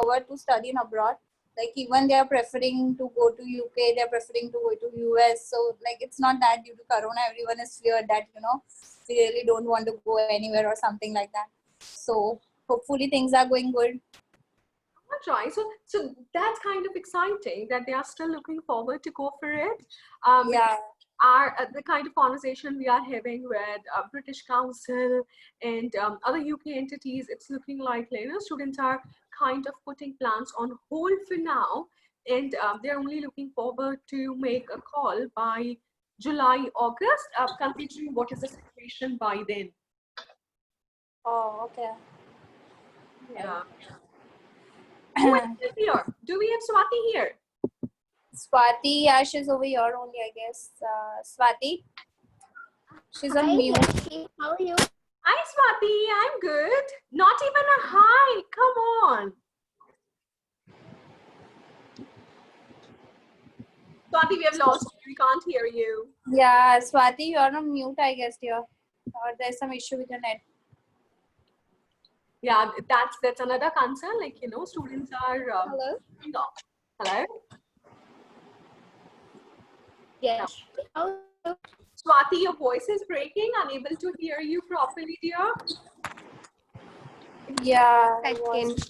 forward to study in abroad. Like even they are preferring to go to UK, they're preferring to go to US. So like it's not that due to Corona, everyone is feared that, we really don't want to go anywhere or something like that. So hopefully things are going good. That's right. So that's kind of exciting that they are still looking forward to go for it. Yeah. The kind of conversation we are having with British Council and other UK entities, it's looking like students are kind of putting plans on hold for now, and they're only looking forward to make a call by July, August, considering what is the situation by then. Oh, okay. Yeah. Who is here? Do we have Swati here? Swati, yeah, she's over here only, I guess. Swati, she's on mute. How are you? Hi, Swati. I'm good. Not even a hi. Come on. Swati, we have lost you. We can't hear you. Yeah, Swati, you're on mute, I guess, dear. Or there's some issue with your net. Yeah, that's another concern. Like, students are... Hello? Hello? Yes. How are you? Swati, your voice is breaking. Unable to hear you properly, dear. Yeah. Second.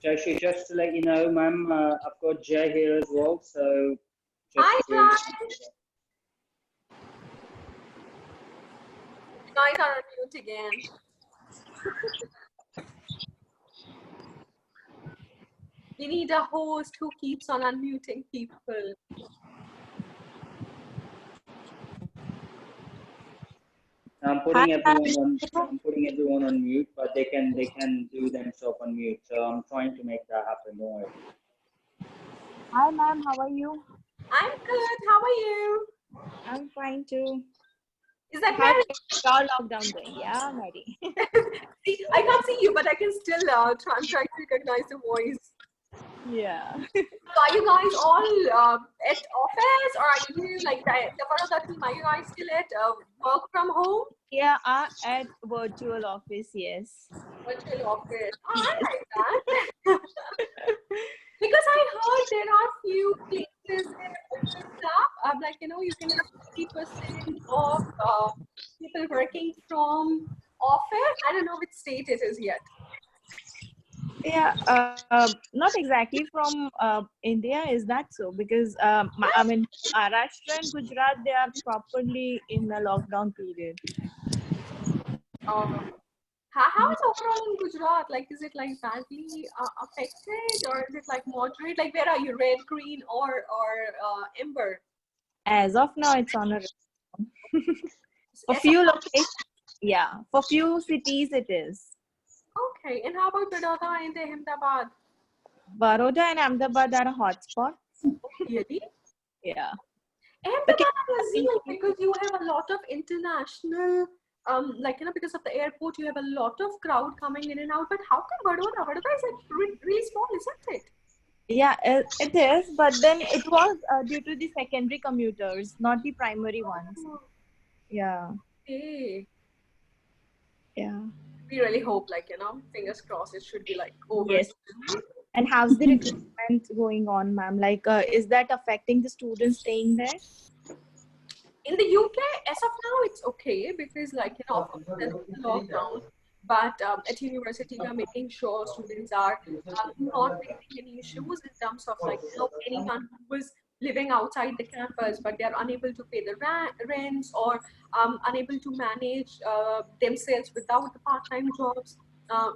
Joshi, just to let you know, ma'am, I've got Jay here as well, so... Hi, guys. You guys are on mute again. We need a host who keeps on unmuting people. I'm putting everyone on mute, but they can do themselves on mute. So I'm trying to make that happen. Don't worry. Hi, ma'am. How are you? I'm good. How are you? I'm fine too. Is that How Mary? is your lockdown going? Yeah, Mary. See, I can't see you, but I can still try to recognize the voice. Yeah. So are you guys all at office, or are you like the Vadodara team? Are you guys still at work from home? Yeah, at virtual office, yes. Virtual office. Oh, I like that. Because I heard there are few places that opened up, like you can have 50% of people working from office. I don't know which state it is yet. Yeah, not exactly from India, is that so? Because I mean, Maharashtra and Gujarat, they are properly in the lockdown period. How is overall in Gujarat? Like, is it like badly affected, or is it like moderate? Like, where are you? Red, green, or amber? As of now, it's on a for few locations. Yeah, for few cities it is. Okay, and how about Vadodara and Ahmedabad? Vadodara and Ahmedabad are hotspots. Really? Yeah. Ahmedabad is unique because you have a lot of international, because of the airport, you have a lot of crowd coming in and out. But how come Vadodara? Vadodara is like really small, isn't it? Yeah, it is. But then it was due to the secondary commuters, not the primary ones. Yeah. Okay. Yeah. We really hope, fingers crossed, it should be like over. Yes. And how's the recruitment going on, ma'am? Like, is that affecting the students staying there? In the UK, as of now, it's okay because, of course, there's a lockdown. But at university, we are making sure students are not facing any issues in terms of anyone who is living outside the campus, but they are unable to pay the rents or unable to manage themselves without the part-time jobs.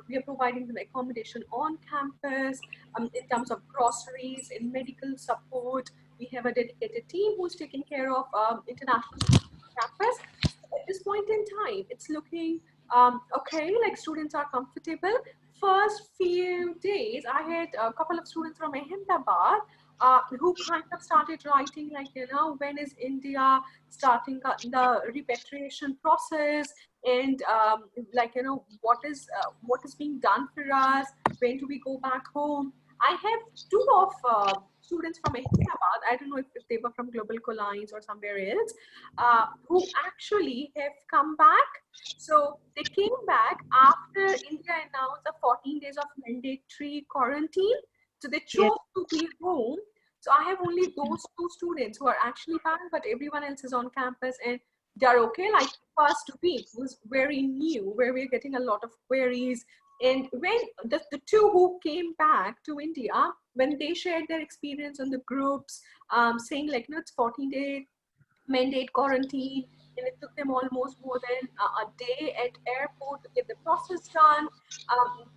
We are providing them accommodation on campus in terms of groceries and medical support. We have a dedicated team who's taking care of international campus. At this point in time, it's looking okay, like students are comfortable. First few days, I had a couple of students from Ahmedabad who kind of started writing when is India starting the repatriation process, and what is being done for us, when do we go back home. I have two of students from Ahmedabad, I don't know if they were from Global Colliance or somewhere else, who actually have come back. So they came back after India announced a 14 days of mandatory quarantine. So they chose to be home. So I have only those 2 students who are actually back, but everyone else is on campus and they're okay. Like first week was very new, where we're getting a lot of queries. And when the 2 who came back to India, when they shared their experience on the groups, saying like, no, it's 14-day mandate quarantine, and it took them almost more than a day at airport to get the process done.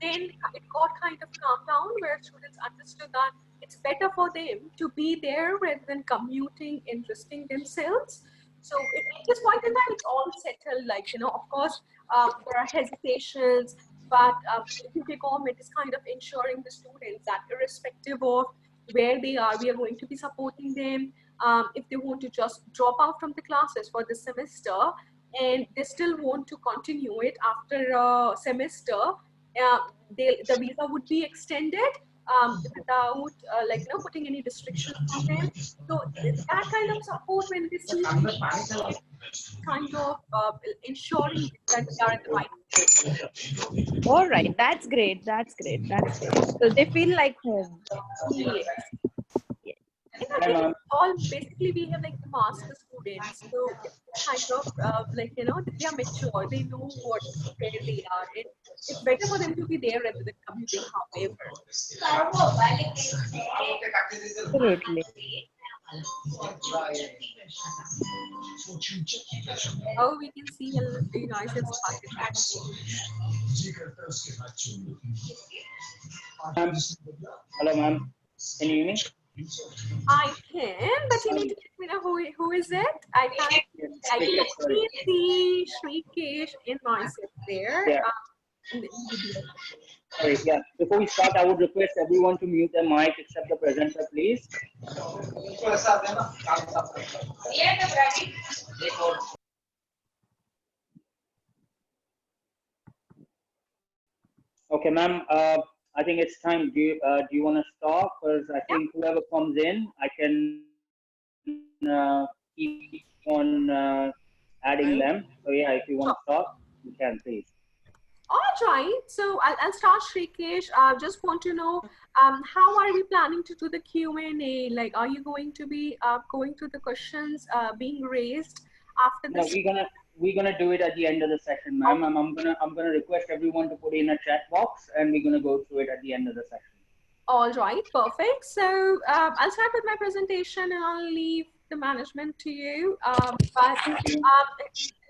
Then it got kind of calmed down, where students understood that it's better for them to be there rather than commuting and risking themselves. So at this point in time, it's all settled. Like, you know, of course, there are hesitations, but UK government is kind of ensuring the students that irrespective of where they are, we are going to be supporting them. If they want to just drop out from the classes for the semester and they still want to continue it after a semester, the visa would be extended without like, you know, putting any restrictions on them. So that kind of support, when they see kind of ensuring that they are in the right place. All right, that's great. That's great. That's great. So they feel like home. Yes. And I Hi, think ma'am. all basically we have like the master students, so it's kind of like, you know, they are mature, they know where they are, and it's better for them to be there rather than commuting, however. Absolutely. Oh, we can see you guys have started actually. Hello, ma'am. Can you hear me? I can, but you need to let me know who is it. I can't. I can Sorry. see Shrikesh and myself there. Yeah. In the video. Sorry. Yeah. Before we start, I would request everyone to mute their mic except the presenter, please. Okay, ma'am. I think it's time. Do you want to start? Because I think whoever comes in, I can keep on adding them. So yeah, if you want to start, you can, please. All right, so I'll start, Shrikesh. Just want to know, how are we planning to do the Q&A? Like, are you going to be going through the questions being raised after No, this? we're gonna do it at the end of the session, ma'am. I'm gonna request everyone to put in a chat box, and we're gonna go through it at the end of the session. All right, perfect. So I'll start with my presentation and I'll leave the management to you. But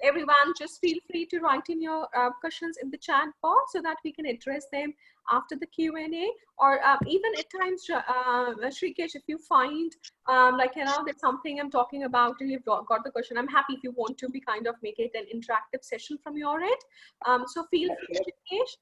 everyone, just feel free to write in your questions in the chat box so that we can address them after the Q&A, or even at times, Shrikesh, if you find like, you know, that's something I'm talking about and you've got the question, I'm happy if you want to be kind of make it an interactive session from your end. So feel free, Shrikesh.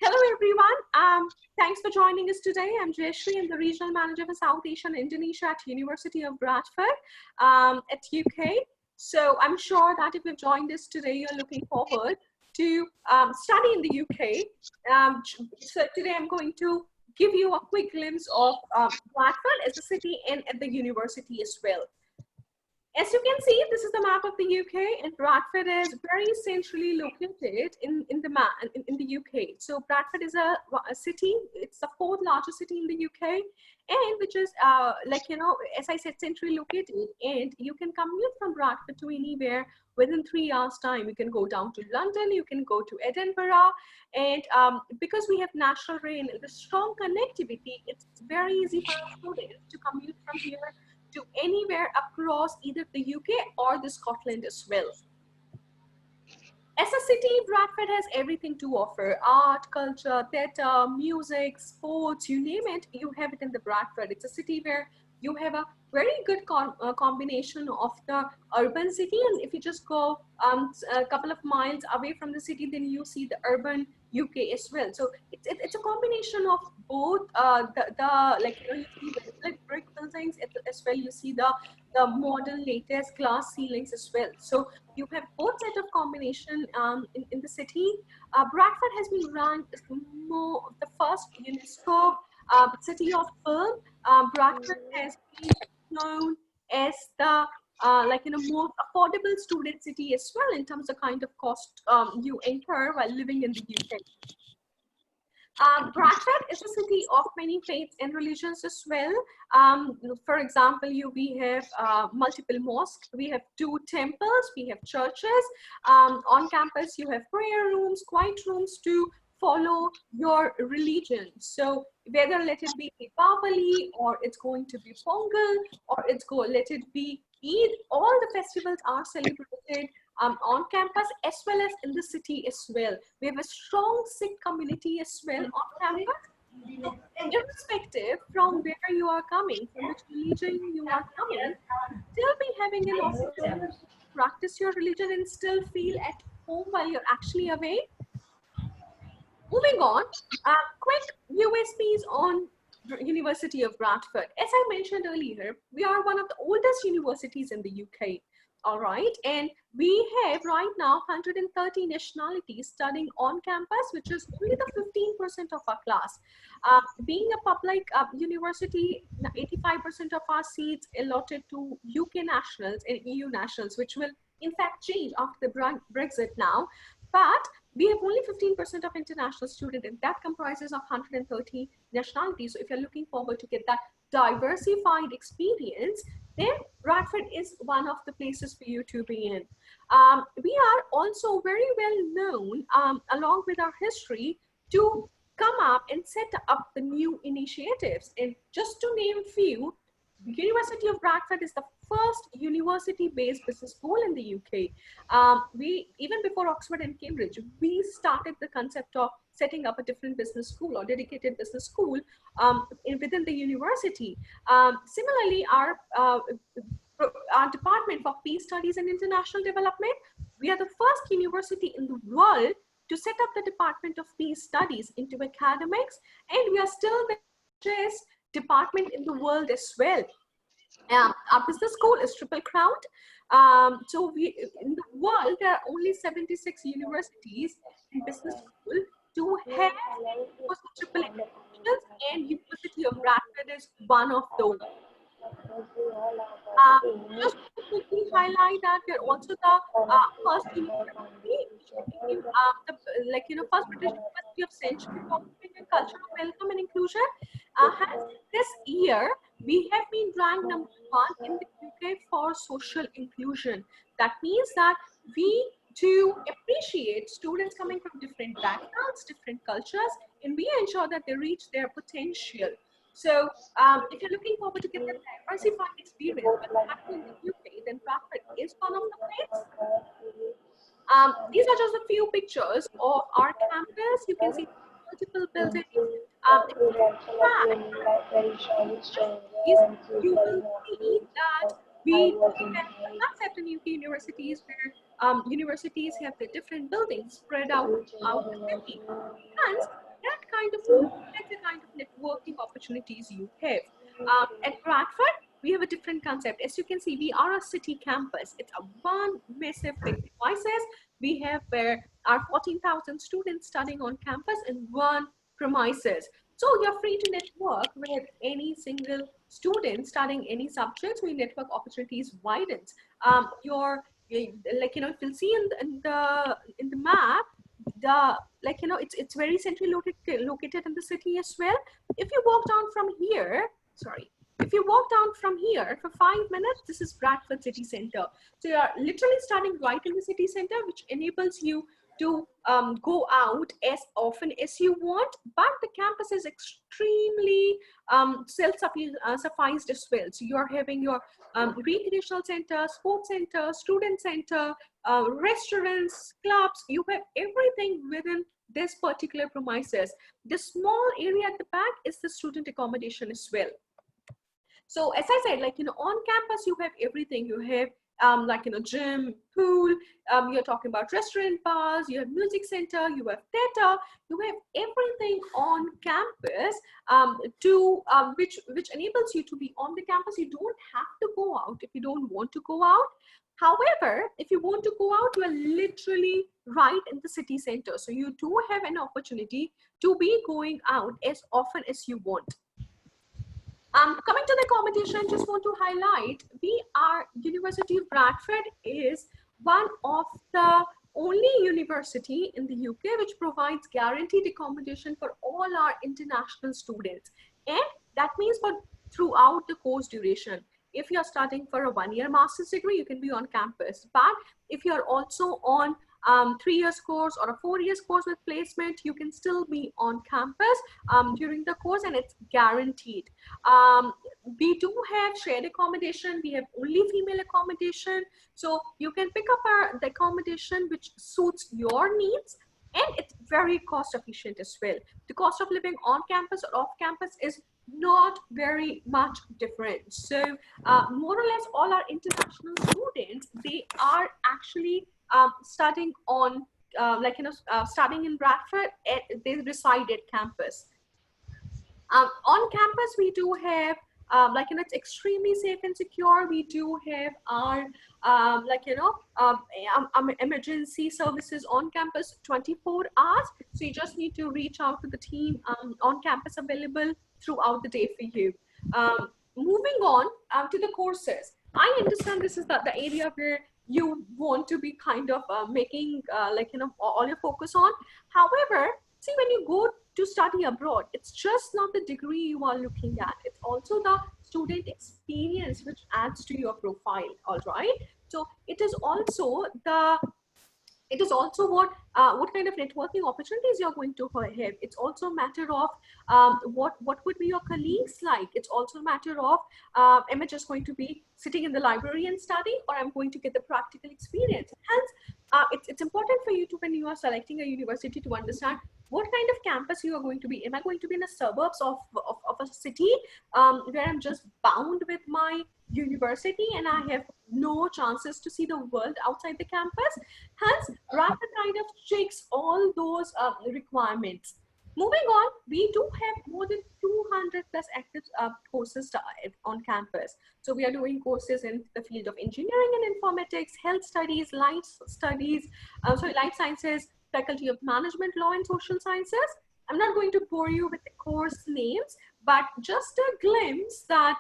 Hello everyone, thanks for joining us today. I'm Jayashree, I'm the Regional Manager for South Asia and Indonesia at University of Bradford at UK. So I'm sure that if you've joined us today, you're looking forward to study in the UK. So today I'm going to give you a quick glimpse of Bradford as a city and at the university as well. As you can see, this is the map of the UK, and Bradford is very centrally located in the UK. So Bradford is a city, it's the 4th largest city in the UK, and which is like, you know, as I said, centrally located, and you can commute from Bradford to anywhere within 3 hours time. You can go down to London, you can go to Edinburgh, and because we have national rail and the strong connectivity, it's very easy for students to commute from here to anywhere across either the UK or the Scotland as well. As a city, Bradford has everything to offer: art, culture, theatre, music, sports, you name it, you have it in the Bradford. It's a city where you have a very good combination of the urban city, and if you just go a couple of miles away from the city, then you see the urban UK as well. So it's a combination of both the like, you know, you see the brick buildings as well, you see the modern latest glass ceilings as well. So you have both set of combination in the city. Bradford has been ranked as the first UNESCO city of film. Bradford has been known as the more affordable student city as well in terms of kind of cost you incur while living in the UK. Bradford is a city of many faiths and religions as well. For example, we have multiple mosques, we have 2 temples, we have churches. On campus, you have prayer rooms, quiet rooms to follow your religion. So whether let it be Deepavali, or it's going to be Pongal, or let it be Eid, all the festivals are celebrated on campus as well as in the city as well. We have a strong Sikh community as well on campus. So irrespective from where you are coming, from which religion you are coming, still be having an opportunity to practice your religion and still feel at home while you're actually away. Moving on, quick USPs on University of Bradford. As I mentioned earlier, we are one of the oldest universities in the UK. All right, and we have right now 130 nationalities studying on campus, which is only the 15% of our class. Being a public university, 85% of our seats allotted to UK nationals and EU nationals, which will in fact change after the Brexit now. But we have only 15% of international students, and that comprises of 130 nationalities. So if you're looking forward to get that diversified experience, then Bradford is one of the places for you to be in. We are also very well known, along with our history, to come up and set up the new initiatives. And just to name a few, the University of Bradford is the first university-based business school in the UK. Even before Oxford and Cambridge, we started the concept of setting up a different business school or dedicated business school within the university. Similarly, our Department for Peace Studies and International Development, we are the first university in the world to set up the Department of Peace Studies into academics, and we are still the largest department in the world as well. Our business school is triple crowned. So in the world, there are only 76 universities in business school to have triple accreditations, and University of Bradford is one of those. Just to quickly highlight that we're also the first university, first British University of Century for culture of welcome and inclusion. This year, we have been ranked #1 in the UK for social inclusion. That means that we do appreciate students coming from different backgrounds, different cultures, and we ensure that they reach their potential. So if you're looking forward to get the diversified experience in the UK, then Bradford is one of the places. These are just a few pictures of our campus. You can see multiple buildings. You will see that we have a concept in UK universities where universities have the different buildings spread out the city. And that kind of networking opportunities you have. At Bradford, we have a different concept. As you can see, we are a city campus. It's a one massive big premises. We have where our 14,000 students studying on campus in one premises. So you're free to network with any single student studying any subjects. We network opportunities widens. If you'll see in the map, it's very centrally located in the city as well. If you walk down from here, if you walk down from here for 5 minutes, this is Bradford City Center. So you're literally starting right in the city center, which enables you to go out as often as you want, but the campus is extremely self-sufficed as well. So you're having your recreational center, sports center, student center, restaurants, clubs. You have everything within this particular premises. The small area at the back is the student accommodation as well. So as I said, on campus, you have everything. You have gym, pool, you're talking about restaurant, bars, you have music center, you have theater, you have everything on campus which enables you to be on the campus. You don't have to go out if you don't want to go out. However, if you want to go out, you are literally right in the city center. So you do have an opportunity to be going out as often as you want. Coming to the accommodation, just want to highlight, University of Bradford is one of the only university in the UK which provides guaranteed accommodation for all our international students. And that means for throughout the course duration. If you're studying for a 1-year master's degree, you can be on campus. But if you're also on 3 years course or a 4 years course with placement, you can still be on campus during the course, and it's guaranteed. We do have shared accommodation. We have only female accommodation. So you can pick up the accommodation which suits your needs, and it's very cost efficient as well. The cost of living on campus or off campus is not very much different. So more or less all our international students, they are actually studying on studying in Bradford. They reside at campus. On campus we do have it's extremely safe and secure. We do have our emergency services on campus 24 hours. So you just need to reach out to the team on campus available throughout the day for you. Moving on to the courses. I understand this is the area where you want to be kind of making all your focus on. However, see, when you go to study abroad, it's just not the degree you are looking at. It's also the student experience which adds to your profile. All right. So it is also what kind of networking opportunities you're going to have. It's also a matter of what would be your colleagues like. It's also a matter of am I just going to be sitting in the library and study, or I'm going to get the practical experience. Hence, it's important for you to, when you are selecting a university, to understand what kind of campus you are going to be. Am I going to be in the suburbs of a city where I'm just bound with my university and I have no chances to see the world outside the campus? Hence, Bradford kind of checks all those requirements. Moving on, we do have more than 200 plus active courses on campus. So we are doing courses in the field of engineering and informatics, health studies, life sciences, faculty of management, law and social sciences. I'm not going to bore you with the course names, but just a glimpse that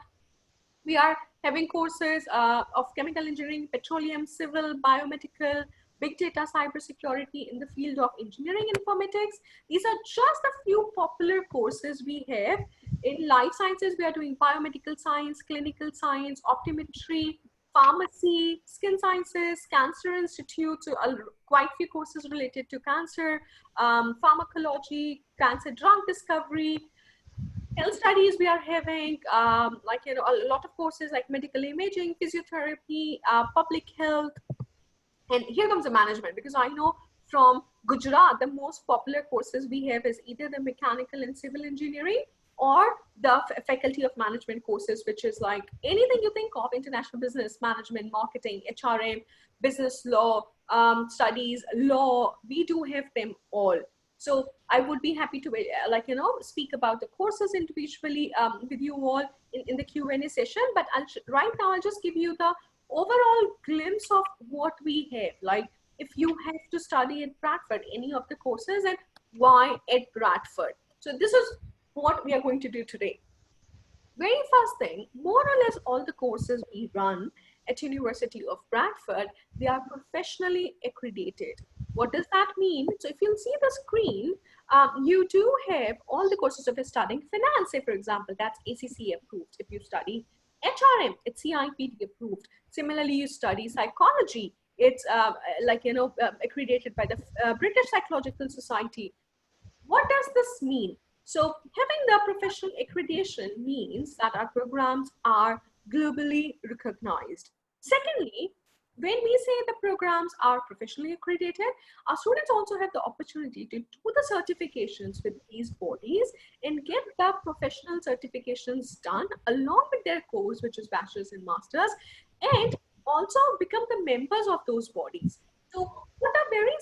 we are having courses of chemical engineering, petroleum, civil, biomedical, big data, cybersecurity in the field of engineering informatics. These are just a few popular courses we have. In life sciences, we are doing biomedical science, clinical science, optometry, pharmacy, skin sciences, cancer institute, so quite few courses related to cancer, pharmacology, cancer drug discovery. Health studies, we are having a lot of courses like medical imaging, physiotherapy, public health. And here comes the management, because I know from Gujarat, the most popular courses we have is either the mechanical and civil engineering or the faculty of management courses, which is like anything you think of: international business, management, marketing, HRM, business law, studies, law. We do have them all. So I would be happy to speak about the courses individually with you all in the Q&A session. But right now I'll just give you the overall glimpse of what we have. Like, if you have to study at Bradford, any of the courses, and why at Bradford. So this is what we are going to do today. Very first thing, more or less all the courses we run at University of Bradford, they are professionally accredited. What does that mean? So if you'll see the screen, you do have all the courses. If you're studying finance, say for example, that's ACC approved. If you study HRM, it's CIPD approved. Similarly, you study psychology, it's accredited by the British Psychological Society. What does this mean? So having the professional accreditation means that our programs are globally recognized. Secondly, when we say the programs are professionally accredited, our students also have the opportunity to do the certifications with these bodies and get the professional certifications done along with their course, which is bachelor's and master's, and also become the members of those bodies. So what a very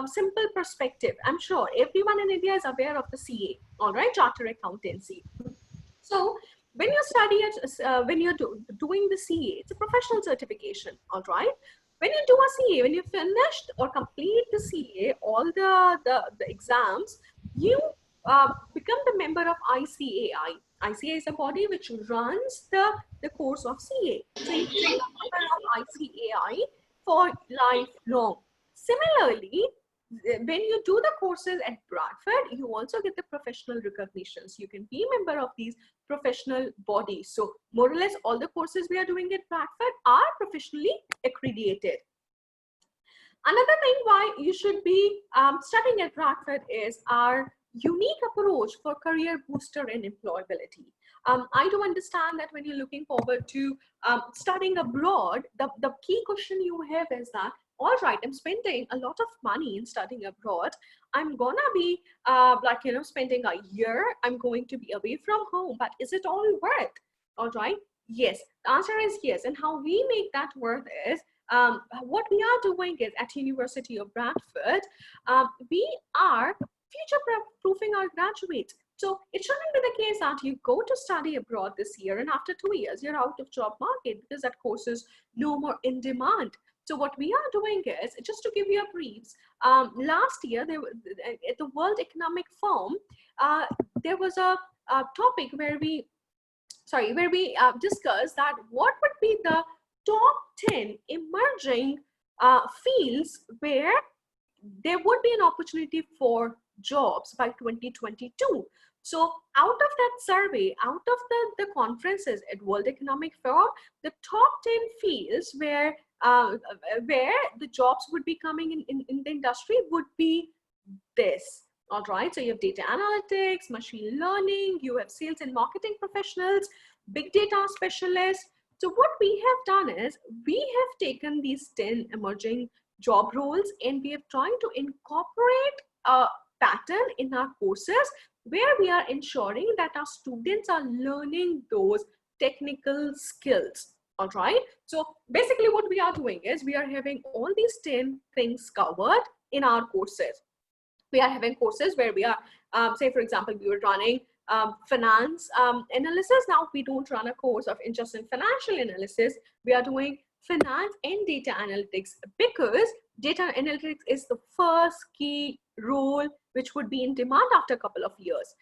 simple perspective. I'm sure everyone in India is aware of the CA, all right, Chartered Accountancy. So when you study it, when you're doing the CA, it's a professional certification, all right? when you do a CA, when you finished or complete the CA, all the exams, you become the member of ICAI. ICAI is a body which runs the course of CA. So you become a member of ICAI for lifelong. Similarly, when you do the courses at Bradford, you also get the professional recognitions. You can be a member of these professional bodies. So more or less all the courses we are doing at Bradford are professionally accredited. Another thing why you should be studying at Bradford is our unique approach for career booster and employability. I do understand that when you're looking forward to studying abroad, the key question you have is that, all right, I'm spending a lot of money in studying abroad. I'm gonna be spending a year. I'm going to be away from home, but is it all worth? All right. Yes, the answer is yes. And how we make that worth is what we are doing is at University of Bradford, we are future-proofing our graduates. So it shouldn't be the case that you go to study abroad this year and after 2 years, you're out of job market because that course is no more in demand. So what we are doing is, just to give you a brief, last year at the World Economic Forum, there was a topic where we discussed that what would be the top 10 emerging fields where there would be an opportunity for jobs by 2022. So out of that survey, out of the conferences at World Economic Forum, the top 10 fields where the jobs would be coming in the industry would be this. All right, so you have data analytics, machine learning, you have sales and marketing professionals, big data specialists. So what we have done is we have taken these 10 emerging job roles and we have tried to incorporate a pattern in our courses where we are ensuring that our students are learning those technical skills. All right. So basically what we are doing is we are having all these 10 things covered in our courses. We are having courses where we are, say for example, we were running finance analysis. Now we don't run a course of just in financial analysis. We are doing finance and data analytics because data analytics is the first key role which would be in demand after a couple of years.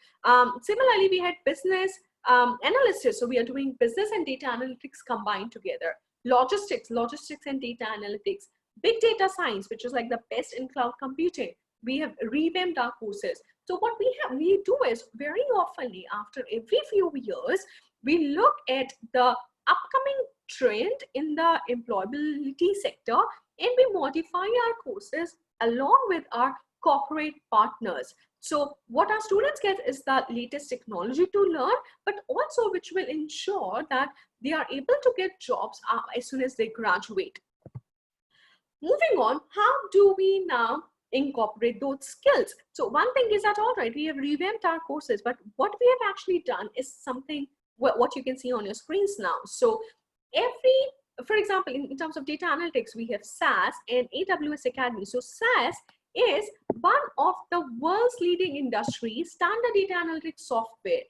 Similarly, we had business analysis. So we are doing business and data analytics combined together. Logistics and data analytics. Big data science, which is like the best in cloud computing. We have revamped our courses. So what we do is very often after every few years, we look at the upcoming trend in the employability sector and we modify our courses along with our corporate partners. So what our students get is the latest technology to learn, but also which will ensure that they are able to get jobs as soon as they graduate. Moving on, how do we now incorporate those skills? So one thing is that, all right, we have revamped our courses, but what we have actually done is something what you can see on your screens now. So for example, in terms of data analytics, we have SAS and AWS Academy. So SAS is one of the world's leading industries standard data analytics software.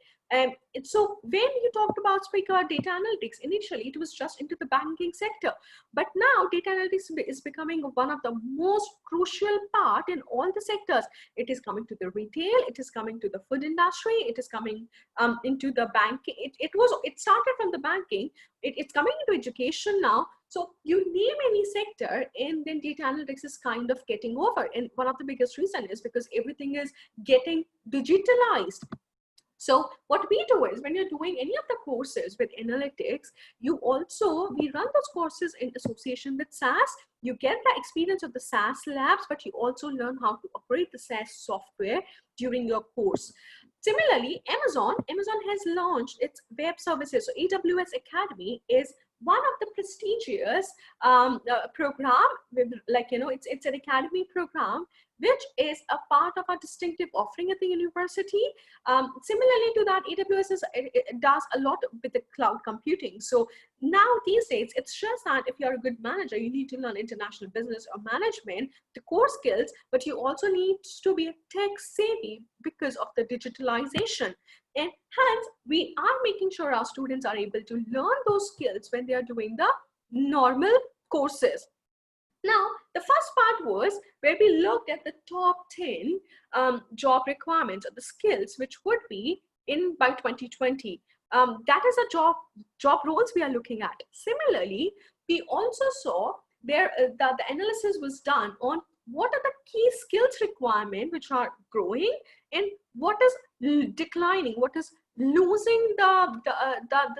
So when you talked about data analytics, initially it was just into the banking sector, but now data analytics is becoming one of the most crucial part in all the sectors. It is coming to the retail, it is coming to the food industry, it is coming into the banking. It started from the banking, it's coming into education now. So you name any sector and then data analytics is kind of getting over. And one of the biggest reasons is because everything is getting digitalized. So what we do is when you're doing any of the courses with analytics, we run those courses in association with SAS. You get the experience of the SAS labs, but you also learn how to operate the SAS software during your course. Similarly, Amazon has launched its web services. So AWS Academy is one of the prestigious program with, it's an academy program which is a part of our distinctive offering at the university. Similarly to that, AWS it does a lot with the cloud computing. So now these days, it's just that if you're a good manager, you need to learn international business or management, the core skills, but you also need to be tech savvy because of the digitalization. And hence, we are making sure our students are able to learn those skills when they are doing the normal courses. Now, the first part was where we looked at the top 10 job requirements or the skills which would be in by 2020. That is a job roles we are looking at. Similarly, we also saw there that the analysis was done on what are the key skills requirement which are growing and what is declining, what is losing the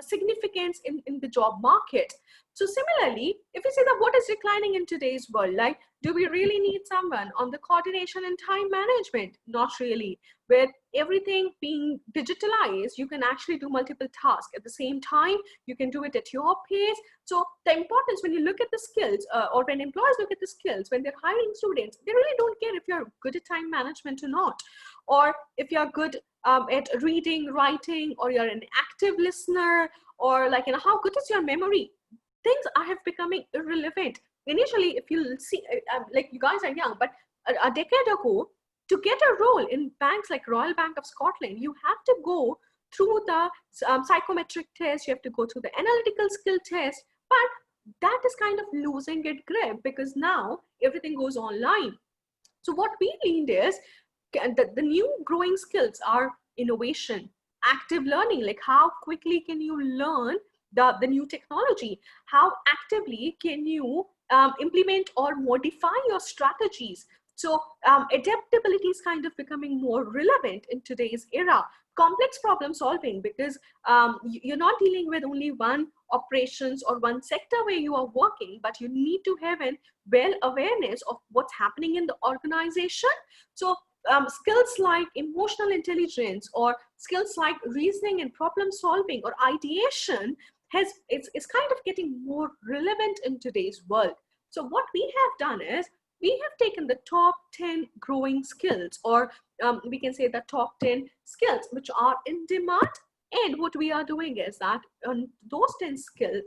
significance in the job market. So similarly, if we say that what is declining in today's world, like, do we really need someone on the coordination and time management? Not really. With everything being digitalized, you can actually do multiple tasks at the same time. You can do it at your pace. So the importance when you look at the skills or when employers look at the skills, when they're hiring students, they really don't care if you're good at time management or not, or if you're good at reading, writing, or you're an active listener, or like, how good is your memory? Things are becoming irrelevant. Initially, if you see, like you guys are young, but a decade ago, to get a role in banks like Royal Bank of Scotland, you have to go through the psychometric test, you have to go through the analytical skill test, but that is kind of losing its grip because now everything goes online. So what we need is the new growing skills are innovation, active learning, like how quickly can you learn the new technology, how actively can you implement or modify your strategies. So adaptability is kind of becoming more relevant in today's era. Complex problem solving, because you're not dealing with only one operations or one sector where you are working, but you need to have a well awareness of what's happening in the organization. So skills like emotional intelligence or skills like reasoning and problem solving or ideation it's kind of getting more relevant in today's world. So what we have done is we have taken the top 10 growing skills, or we can say the top 10 skills which are in demand. And what we are doing is that on those 10 skills,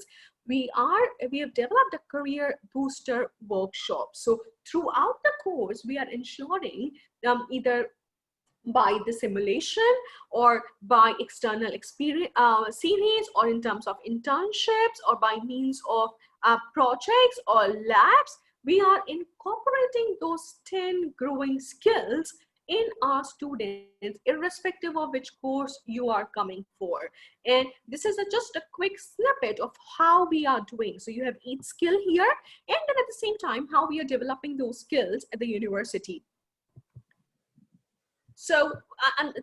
we have developed a career booster workshop. So throughout the course, we are ensuring either by the simulation or by external experience series, or in terms of internships, or by means of projects or labs, we are incorporating those 10 growing skills in our students, irrespective of which course you are coming for. And this is just a quick snippet of how we are doing. So you have each skill here, and then at the same time, how we are developing those skills at the university. So,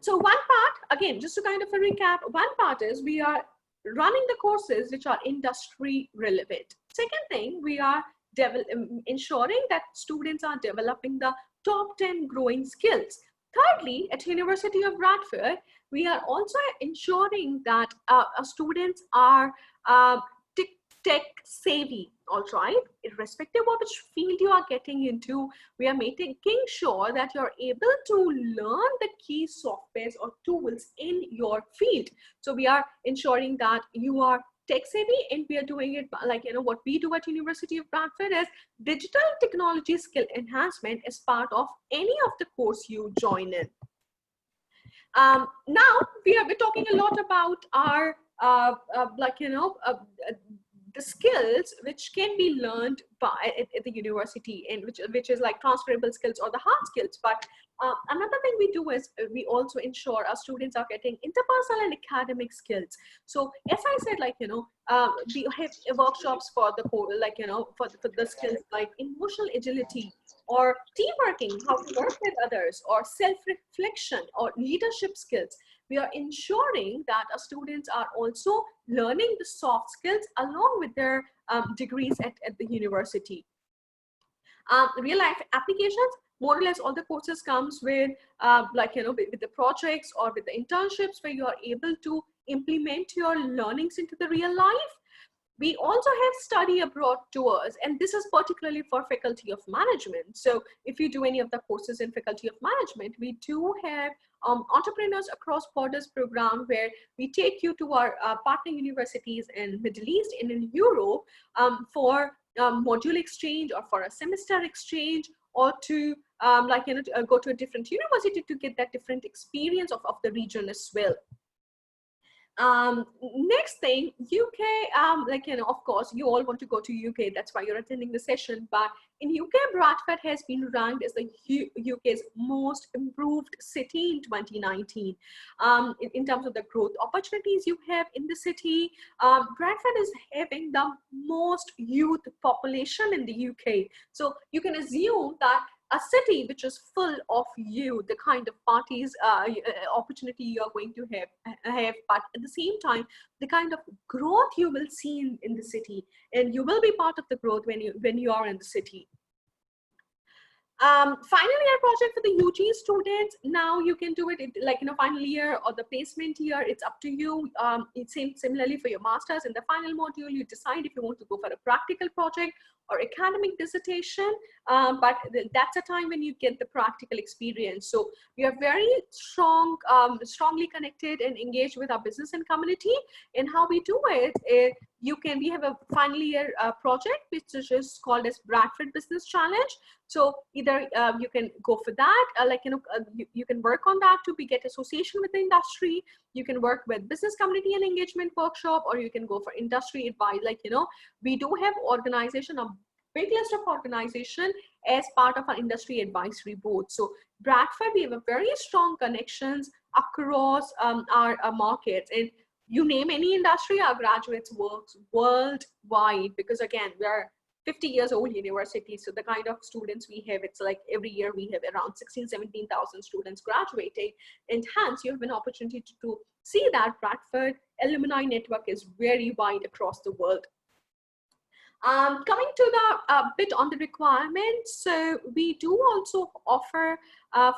so one part, again, just to kind of a recap, one part is we are running the courses which are industry relevant. Second thing, we are ensuring that students are developing the top 10 growing skills. Thirdly, at University of Bradford, we are also ensuring that our students are tech savvy, all right? Irrespective of which field you are getting into, we are making sure that you're able to learn the key softwares or tools in your field. So we are ensuring that you are tech savvy, and we are doing it like, what we do at University of Bradford is digital technology skill enhancement as part of any of the course you join in. Now we're talking a lot about our the skills which can be learned by at the university, and which is like transferable skills or the hard skills. But another thing we do is we also ensure our students are getting interpersonal and academic skills. So as I said, we have workshops for the for the skills like emotional agility or team working, how to work with others, or self-reflection or leadership skills. We are ensuring that our students are also learning the soft skills along with their degrees at the university. Real life applications, more or less all the courses comes with with the projects or with the internships where you are able to implement your learnings into the real life. We also have study abroad tours, and this is particularly for Faculty of Management. So if you do any of the courses in Faculty of Management, we do have Entrepreneurs Across Borders program, where we take you to our partner universities in Middle East and in Europe for module exchange or for a semester exchange, or to go to a different university to get that different experience of the region as well. Next thing, UK, like, you know, of course, you all want to go to UK. That's why you're attending the session. But in UK, Bradford has been ranked as the UK's most improved city in 2019. In terms of the growth opportunities you have in the city, Bradford is having the most youth population in the UK. So you can assume that a city which is full of youth, the kind of parties, opportunity you are going to have, but at the same time, the kind of growth you will see in the city, and you will be part of the growth when you are in the city. Final year project for the UG students, now you can do it like, you know, final year or the placement year, it's up to you. It's similarly for your masters. In the final module, you decide if you want to go for a practical project or academic dissertation, but that's a time when you get the practical experience. So we are very strongly connected and engaged with our business and community. And how we do it is, we have a final year project which is just called as Bradford Business Challenge. So either you can go for that, like, you know, you can work on that to get association with the industry. You can work with business community and engagement workshop, or you can go for industry advice. Like, you know, we do have organization, a big list of organization as part of our industry advisory board. So Bradford, we have a very strong connections across our markets, and you name any industry, our graduates work worldwide, because again, we are 50 years old university. So the kind of students we have, it's like every year we have around 17,000 students graduating, and hence you have an opportunity to see that Bradford alumni network is very wide across the world. Coming to the bit on the requirements, so we do also offer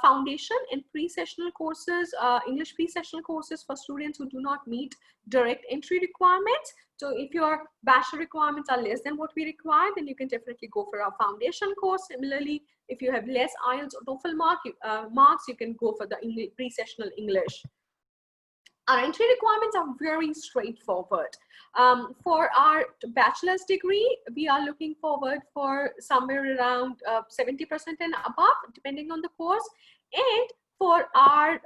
foundation and pre-sessional courses, English pre-sessional courses for students who do not meet direct entry requirements. So if your bachelor requirements are less than what we require, then you can definitely go for our foundation course. Similarly, if you have less IELTS or TOEFL marks, you can go for the pre-sessional English. Our entry requirements are very straightforward. For our bachelor's degree, we are looking forward for somewhere around 70% and above, depending on the course. And for our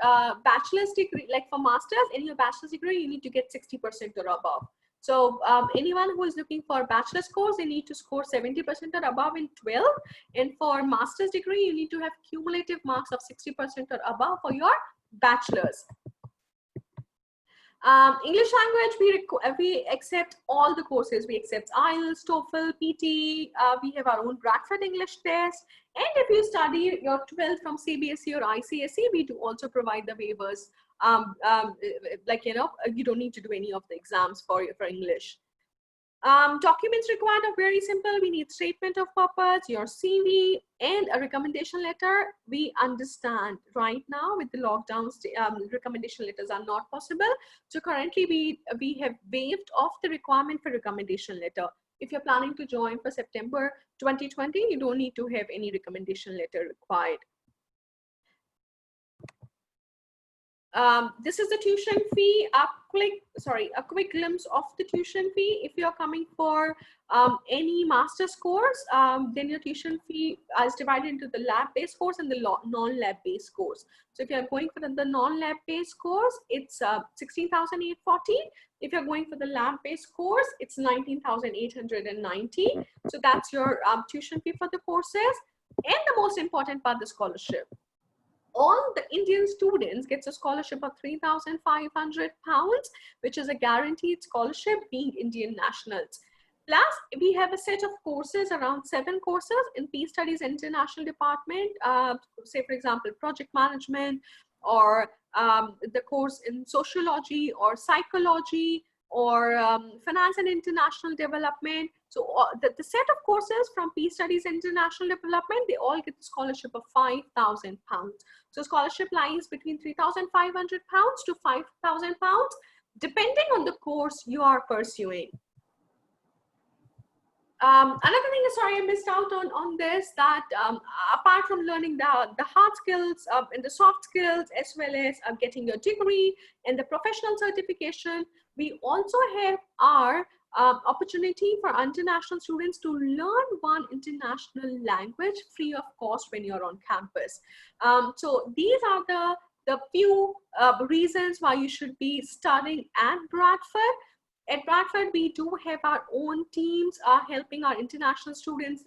bachelor's degree, like for master's, in your bachelor's degree, you need to get 60% or above. So anyone who is looking for a bachelor's course, they need to score 70% or above in 12. And for master's degree, you need to have cumulative marks of 60% or above for your bachelor's. English language, we accept all the courses. We accept IELTS, TOEFL, PT. We have our own Bradford English test. And if you study your 12th from CBSE or ICSE, we do also provide the waivers. Like, you know, you don't need to do any of the exams for English. Documents required are very simple. We need statement of purpose, your CV, and a recommendation letter. We understand right now with the lockdowns, recommendation letters are not possible. So currently we have waived off the requirement for recommendation letter. If you're planning to join for September 2020, you don't need to have any recommendation letter required. This is the tuition fee. A quick glimpse of the tuition fee. If you're coming for any master's course, then your tuition fee is divided into the lab-based course and the non-lab-based course. So if you're going for the non-lab-based course, it's 16,840. If you're going for the lab-based course, it's 19,890. So that's your tuition fee for the courses. And the most important part, the scholarship. All the Indian students gets a scholarship of £3,500, which is a guaranteed scholarship being Indian nationals. Plus, we have a set of courses, around 7 courses in Peace Studies International Department, say for example, project management, or the course in sociology or psychology, or finance and international development. So the set of courses from Peace Studies International Development, they all get a scholarship of £5,000. So scholarship lies between £3,500 to £5,000, depending on the course you are pursuing. Another thing, sorry, I missed out on this, that apart from learning the hard skills and the soft skills, as well as getting your degree and the professional certification, we also have our opportunity for international students to learn one international language free of cost when you're on campus. So these are the the few reasons why you should be studying at Bradford. At Bradford, we do have our own teams helping our international students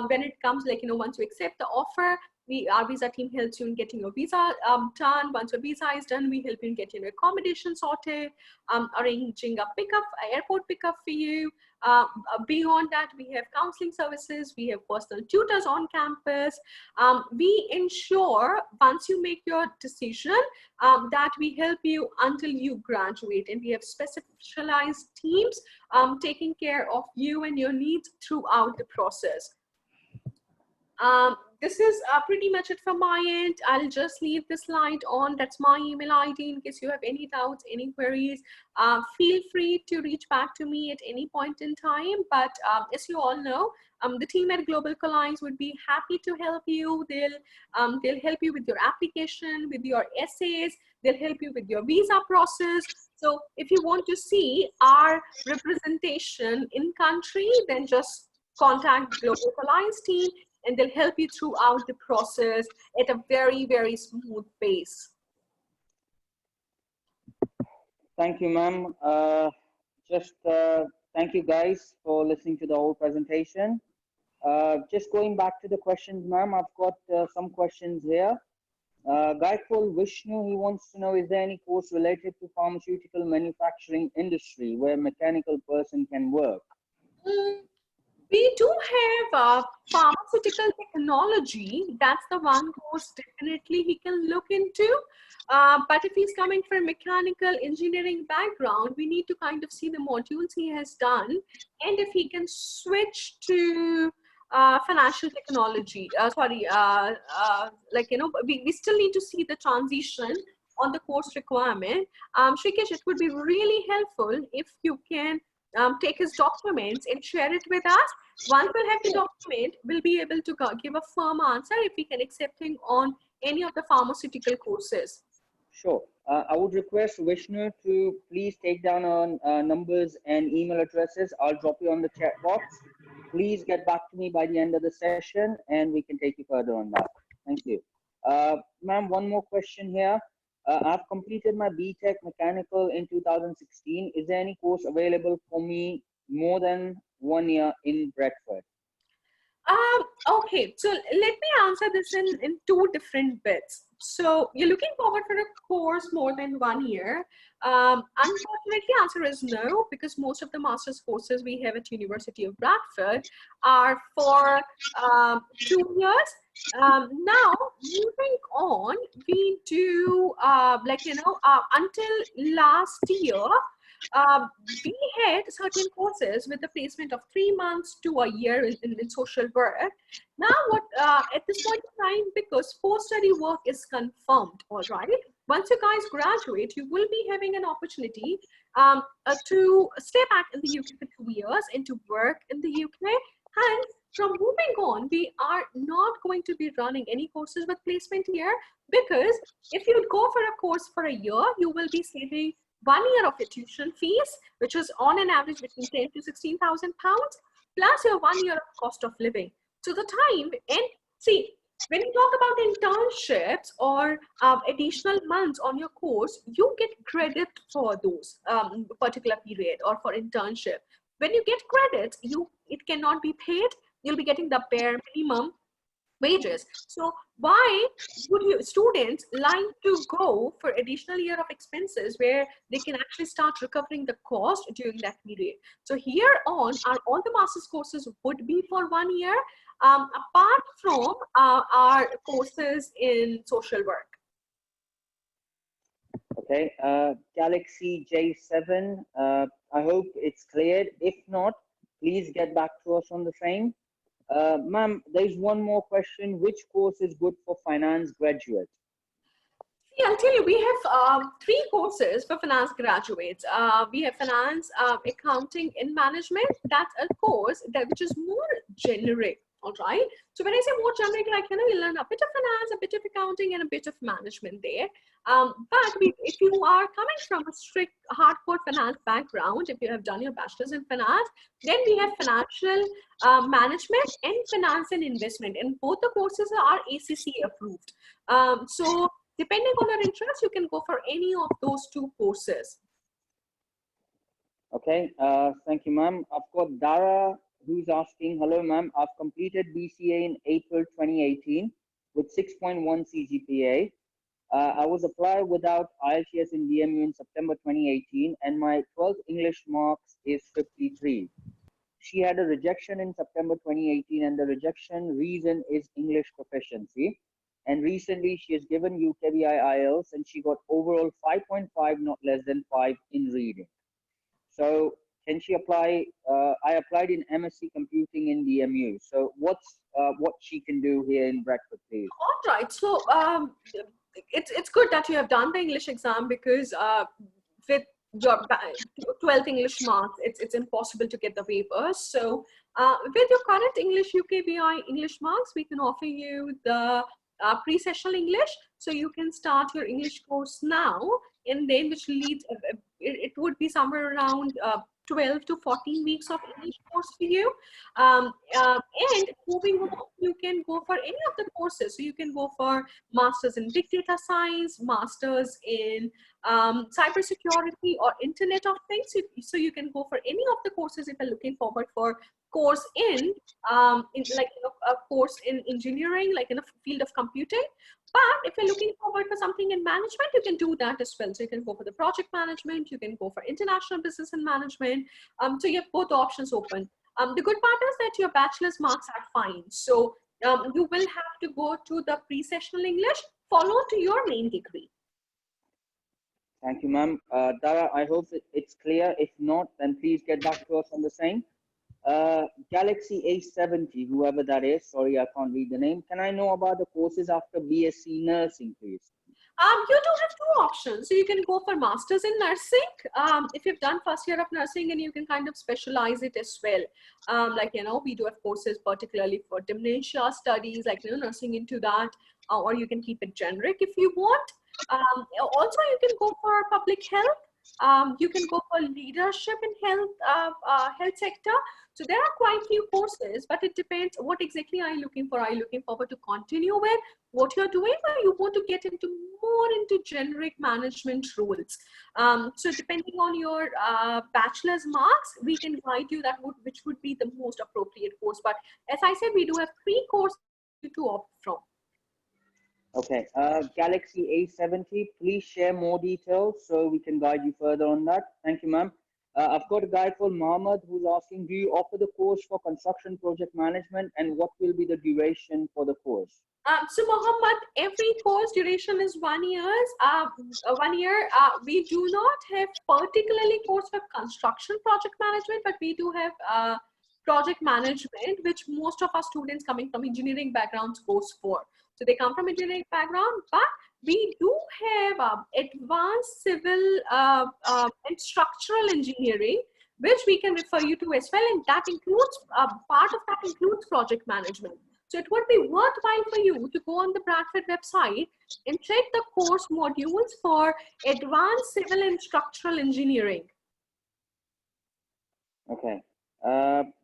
when it comes, like, once you accept the offer, our visa team helps you in getting your visa done. Once your visa is done, we help you in getting your accommodation sorted, arranging a airport pickup for you. Beyond that, we have counseling services, we have personal tutors on campus. We ensure once you make your decision that we help you until you graduate, and we have specialized teams taking care of you and your needs throughout the process. This is pretty much it from my end. I'll just leave the slide on. That's my email ID in case you have any doubts, any queries. Feel free to reach back to me at any point in time. But as you all know, the team at Global Colliance would be happy to help you. They'll help you with your application, with your essays. They'll help you with your visa process. So if you want to see our representation in country, then just contact Global Colliance team, and they'll help you throughout the process at a very, very smooth pace. Thank you, ma'am. Thank you guys for listening to the whole presentation. Just going back to the questions, ma'am, I've got some questions here. Guy called Vishnu, he wants to know, is there any course related to pharmaceutical manufacturing industry where a mechanical person can work? We do have pharmaceutical technology. That's the one course definitely he can look into. But if he's coming from mechanical engineering background, we need to kind of see the modules he has done, and if he can switch to financial technology. We still need to see the transition on the course requirement. Shrikesh, it would be really helpful if you can take his documents and share it with us. Once we'll have the document, we'll be able to give a firm answer if we can accept him on any of the pharmaceutical courses. Sure. I would request Vishnu to please take down our numbers and email addresses. I'll drop you on the chat box. Please get back to me by the end of the session and we can take you further on that. Thank you. Ma'am, one more question here. I've completed my BTech Mechanical in 2016. Is there any course available for me more than 1 year in Bradford? Okay, so let me answer this in two different bits. So you're looking forward for a course more than 1 year. Unfortunately, the answer is no, because most of the master's courses we have at University of Bradford are for 2 years. Now, moving on, we do, until last year, we had certain courses with the placement of 3 months to a year in social work. Now, at this point in time, because post-study work is confirmed, all right, once you guys graduate, you will be having an opportunity to stay back in the UK for 2 years and to work in the UK. And from moving on, we are not going to be running any courses with placement here, because if you go for a course for a year, you will be saving 1 year of your tuition fees, which is on an average between 10 to 16,000 pounds, plus your 1 year of cost of living. So the time, and see, when you talk about internships or additional months on your course, you get credit for those particular period or for internship. When you get credits, it cannot be paid. You'll be getting the bare minimum wages. So why would students like to go for additional year of expenses where they can actually start recovering the cost during that period? So here on, all the master's courses would be for 1 year, apart from our courses in social work. Okay, Galaxy J7, I hope it's cleared. If not, please get back to us on the same. Ma'am, there's one more question. Which course is good for finance graduates? Yeah, I'll tell you, we have 3 courses for finance graduates. We have finance, accounting, and management. That's a course which is more generic. All right. So when I say more generic, you learn a bit of finance, a bit of accounting, and a bit of management there. But if you are coming from a strict, hardcore finance background, if you have done your bachelor's in finance, then we have financial management and finance and investment, and both the courses are ACC approved. So depending on your interest, you can go for any of those 2 courses. Okay, thank you, ma'am. I've got Dara who's asking, hello, ma'am. I've completed BCA in April 2018 with 6.1 CGPA. I was applied without IELTS in DMU in September 2018, and my 12th English marks is 53. She had a rejection in September 2018, and the rejection reason is English proficiency. And recently, she has given UKVI IELTS, and she got overall 5.5, not less than 5 in reading. So can she apply? I applied in MSc Computing in DMU. So what's what she can do here in Bradford, please? All right. So it's good that you have done the English exam, because with your 12th English marks, it's impossible to get the waivers. So with your current English UKVI English marks, we can offer you the pre-sessional English. So you can start your English course now, and then which leads, it would be somewhere around 12 to 14 weeks of English course for you. And moving on, you can go for any of the courses. So you can go for Masters in Big Data Science, Masters in Cybersecurity or Internet of Things. So you can go for any of the courses if you're looking forward for course in like a course in engineering, like in a field of computing. But if you're looking forward for something in management, you can do that as well. So you can go for the project management, you can go for international business and management. So you have both options open. The good part is that your bachelor's marks are fine. So you will have to go to the pre-sessional English, follow to your main degree. Thank you, ma'am. Dara, I hope it's clear. If not, then please get back to us on the same. Galaxy A70, whoever that is, sorry, I can't read the name. Can I know about the courses after BSc Nursing, please? You do have 2 options. So you can go for Masters in Nursing. If you've done first year of nursing, and you can kind of specialize it as well. Like, we do have courses particularly for dementia studies, like, nursing into that, or you can keep it generic if you want. Also, you can go for public health. You can go for leadership in health sector. So there are quite few courses, but it depends what exactly are you looking for. Are you looking forward to continue with what you're doing, or you want to get more into generic management roles? So depending on your bachelor's marks, we can guide you which would be the most appropriate course. But as I said, we do have 3 courses to opt from. Okay, Galaxy A70, please share more details so we can guide you further on that. Thank you, ma'am. I've got a guy called Mohammed who's asking, do you offer the course for construction project management, and what will be the duration for the course? So Mohammed, every course duration is 1 year. 1 year. We do not have particularly course for construction project management, but we do have project management, which most of our students coming from engineering backgrounds goes for. So they come from engineering background, but we do have advanced civil and structural engineering, which we can refer you to as well. And that includes, part of that includes project management. So it would be worthwhile for you to go on the Bradford website and check the course modules for advanced civil and structural engineering. Okay.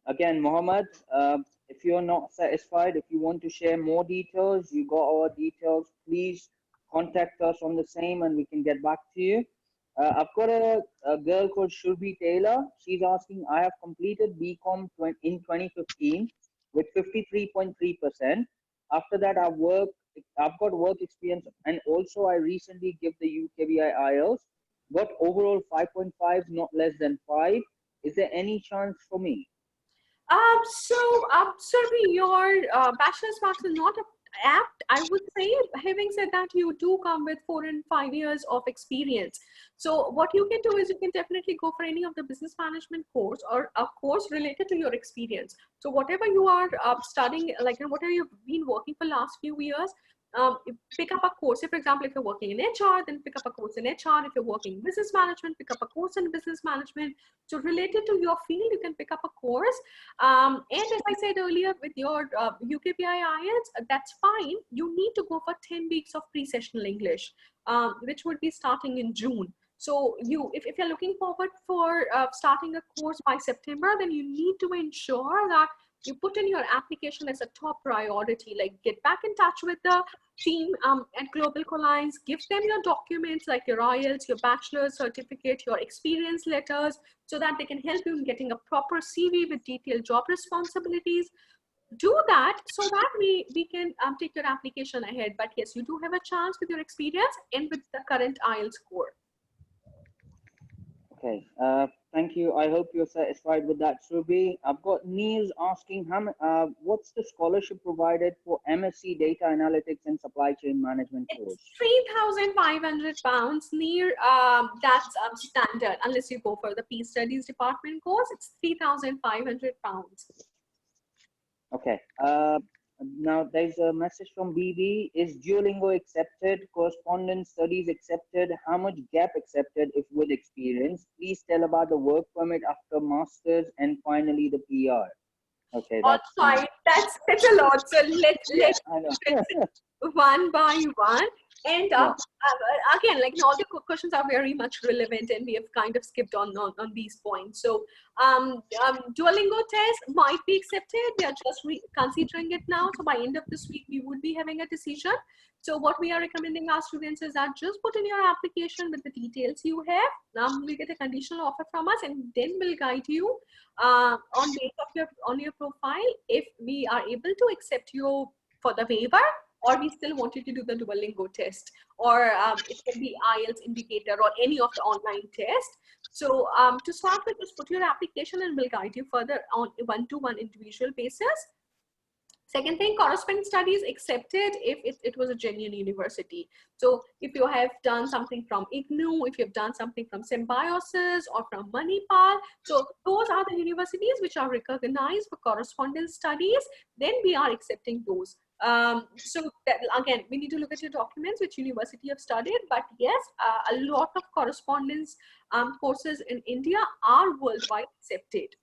Again, Mohammed, if you're not satisfied, if you want to share more details, you got our details, please contact us on the same and we can get back to you. I've got a girl called Shurbi Taylor. She's asking, I have completed BCom in 2015 with 53.3%. After that, I've got work experience, and also I recently gave the UKVI IELTS, got overall 5.5, not less than 5. Is there any chance for me? Certainly your bachelor's marks are not apt, I would say. Having said that, you do come with 4 and 5 years of experience. So what you can do is you can definitely go for any of the business management course or a course related to your experience. So whatever you are studying, like whatever you've been working for last few years, pick up a course. If, for example, if you're working in HR, then pick up a course in HR. If you're working in business management, pick up a course in business management. So related to your field, you can pick up a course. And as I said earlier, with your UKVI IELTS, that's fine. You need to go for 10 weeks of pre-sessional English, which would be starting in June. So if you're looking forward for starting a course by September, then you need to ensure that you put in your application as a top priority, like get back in touch with the team at Global Colliance, give them your documents like your IELTS, your bachelor's certificate, your experience letters, so that they can help you in getting a proper CV with detailed job responsibilities. Do that so that we can take your application ahead. But yes, you do have a chance with your experience and with the current IELTS score. Okay, thank you. I hope you're satisfied with that, Subi. I've got Niels asking, what's the scholarship provided for MSc Data Analytics and Supply Chain Management course? It's £3,500 near, that's standard. Unless you go for the Peace Studies Department course, it's £3,500. Okay. Now there's a message from BB. Is Duolingo accepted? Correspondence studies accepted? How much gap accepted if with experience? Please tell about the work permit after masters and finally the PR. Okay, that's fine. That's a lot. So let's I know. one by one. And again, like all the questions are very much relevant, and we have kind of skipped on these points. So Duolingo test might be accepted. We are just considering it now. So by end of this week, we would be having a decision. So what we are recommending our students is that just put in your application with the details you have. We get a conditional offer from us, and then we'll guide you on based on your profile if we are able to accept you for the waiver, or we still want you to do the Duolingo test, or it can be IELTS indicator or any of the online tests. So to start with, just put your application and we'll guide you further on a one-to-one individual basis. Second thing, correspondence studies accepted if it was a genuine university. So if you have done something from IGNU, if you've done something from Symbiosis or from Manipal, so those are the universities which are recognized for correspondence studies, then we are accepting those. So that, again, we need to look at your documents, which university you have studied. But yes, a lot of correspondence courses in India are worldwide accepted.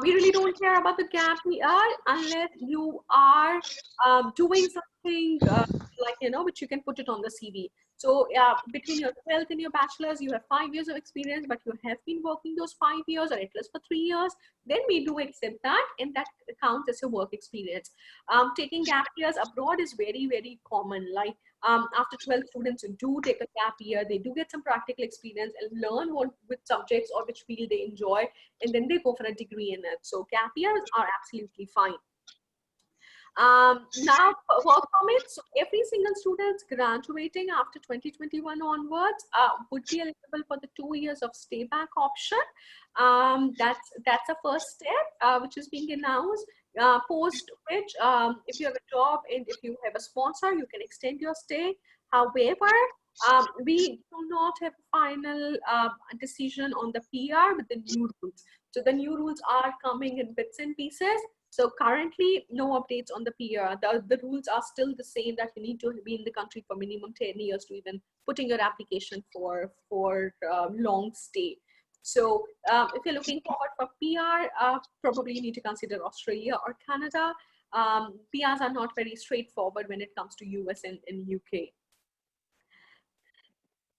We really don't care about the gap year unless you are doing something like, which you can put it on the CV. So between your 12th and your bachelor's, you have 5 years of experience, but you have been working those 5 years or at least for 3 years, then we do accept that, and that counts as your work experience. Taking gap years abroad is very, very common. Like after 12, students do take a gap year, they do get some practical experience and learn which subjects or which field they enjoy, and then they go for a degree in it. So gap years are absolutely fine. Now work permits, so every single student graduating after 2021 onwards would be eligible for the 2 years of stay back option. That's a first step which is being announced, post which if you have a job and if you have a sponsor, you can extend your stay. However, we do not have a final decision on the PR with the new rules. So the new rules are coming in bits and pieces. So currently, no updates on the PR. The rules are still the same, that you need to be in the country for minimum 10 years to even putting your application for long stay. So if you're looking forward for PR, probably you need to consider Australia or Canada. PRs are not very straightforward when it comes to US and UK.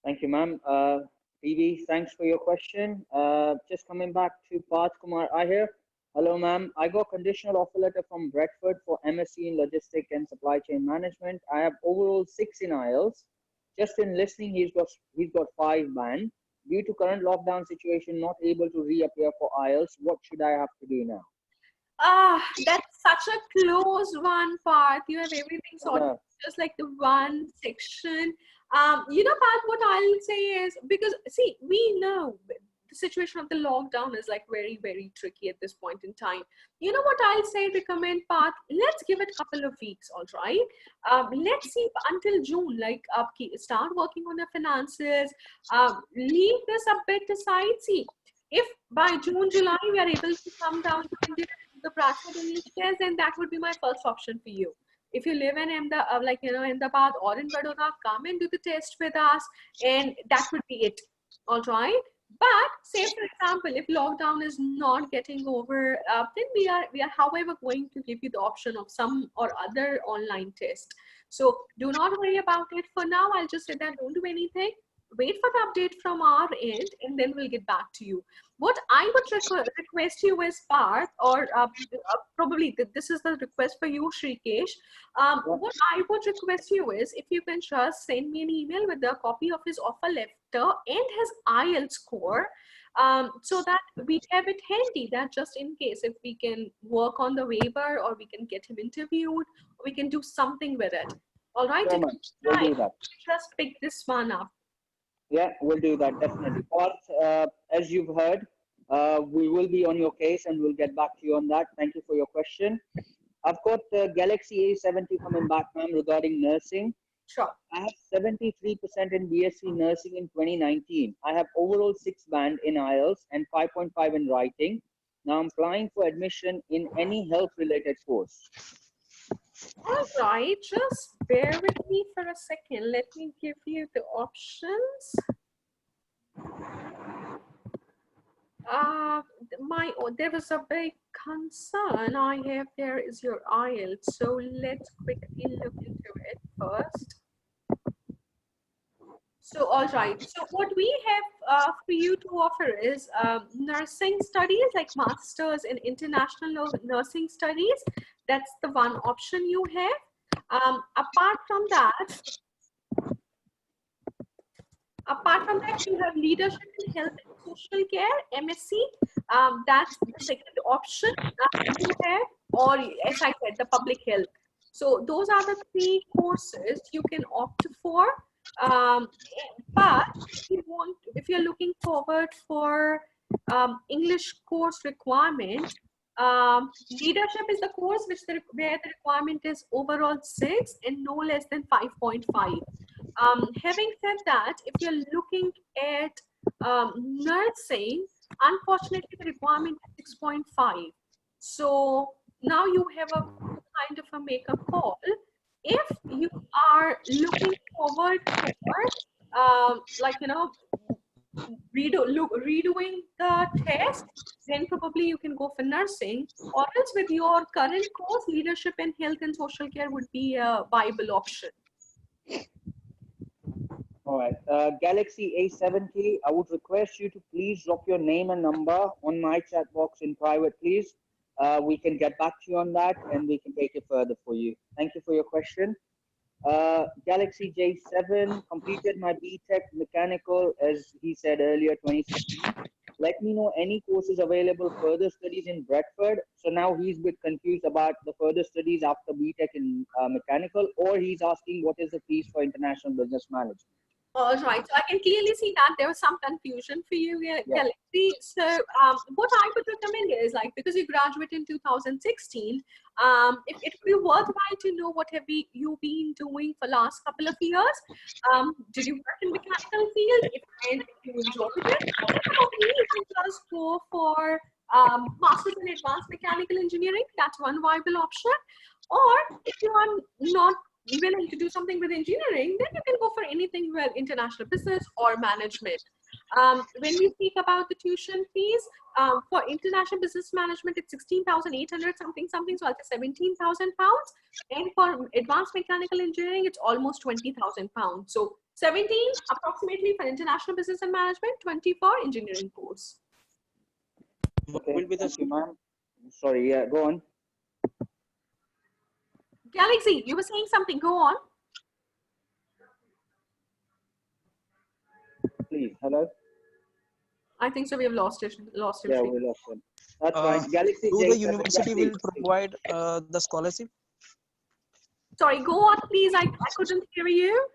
Thank you, ma'am. Bibi, thanks for your question. Just coming back to Parth Kumar Ahir. Hello, ma'am. I got conditional offer letter from Bradford for MSc in Logistics and Supply Chain Management. I have overall 6 in IELTS. Just in listening, he's got 5 band. Due to current lockdown situation, not able to reappear for IELTS. What should I have to do now? That's such a close one, Parth. You have everything sorted, just like the one section. Parth, what I'll say is, because see, we know the situation of the lockdown is like very, very tricky at this point in time. You know what I'll say, recommend, Parth, let's give it a couple of weeks, all right? Let's see until June, like start working on the finances, leave this a bit aside. See, if by June, July, we are able to come down to India, the Bradford English test, then that would be my first option for you. If you live in Ahmedabad or in Vadodara, come and do the test with us, and that would be it. All right. But say, for example, if lockdown is not getting over, then we are however going to give you the option of some or other online test. So do not worry about it for now. I'll just say that don't do anything. Wait for the update from our end, and then we'll get back to you. what I would request you is, Parth, or probably this is the request for you, Shrikesh. What I would request you is, if you can just send me an email with a copy of his offer letter and his IELTS score, so that we have it handy, that just in case if we can work on the waiver or we can get him interviewed, we can do something with it. All right, Sure, ma'am. We'll do that. just pick this one up. Yeah, we'll do that, definitely. Parth, as you've heard, we will be on your case and we'll get back to you on that. Thank you for your question. I've got Galaxy A70 coming back, ma'am, regarding nursing. Sure. I have 73% in BSc nursing in 2019. I have overall 6 band in IELTS and 5.5 in writing. Now I'm applying for admission in any health related course. All right, just bear with me for a second. Let me give you the options. There was a big concern I have there is your IELTS. So let's quickly look into it first. So, all right. So what we have for you to offer is nursing studies, like masters in international nursing studies. That's the one option you have. Apart from that, you have leadership in health and social care, MSc. That's the second option you have, or as I said, the public health. So those are the 3 courses you can opt for. But if you're looking forward for English course requirement, leadership is the course where the requirement is overall 6 and no less than 5.5. Having said that, if you're looking at nursing, unfortunately the requirement is 6.5. So now you have a kind of a make-up call. If you are looking forward for redoing the test, then probably you can go for nursing, or else with your current course, leadership in health and social care would be a viable option. All right, Galaxy A70, I would request you to please drop your name and number on my chat box in private, please. We can get back to you on that and we can take it further for you. Thank you for your question. Galaxy J7, completed my BTech mechanical, as he said earlier, 2016. Let me know any courses available, further studies in Bradford. So now he's a bit confused about the further studies after BTech in mechanical, or he's asking what is the fees for international business management. All right, so I can clearly see that there was some confusion for you, Galaxy. So what I would recommend is, like, because you graduated in 2016, if it would be worthwhile to know what have you been doing for last couple of years. Did you work in mechanical field? If you enjoyed it, probably you can just go for Masters in Advanced Mechanical Engineering. That's one viable option. Or if you are not willing to do something with engineering, then you can go for anything with international business or management. When we speak about the tuition fees, for international business management, it's 16,800 something, so I'll say 17,000 pounds. And for advanced mechanical engineering, it's almost 20,000 pounds. So 17 approximately for international business and management, 20 for engineering course. Okay, will be the ma'am. Sorry, yeah, go on. Galaxy, you were saying something, go on. Please, hello? I think so we have lost him. Yeah, we lost him. That's fine. Galaxy Do J7, the university will provide the scholarship? Sorry, go on please, I couldn't hear you.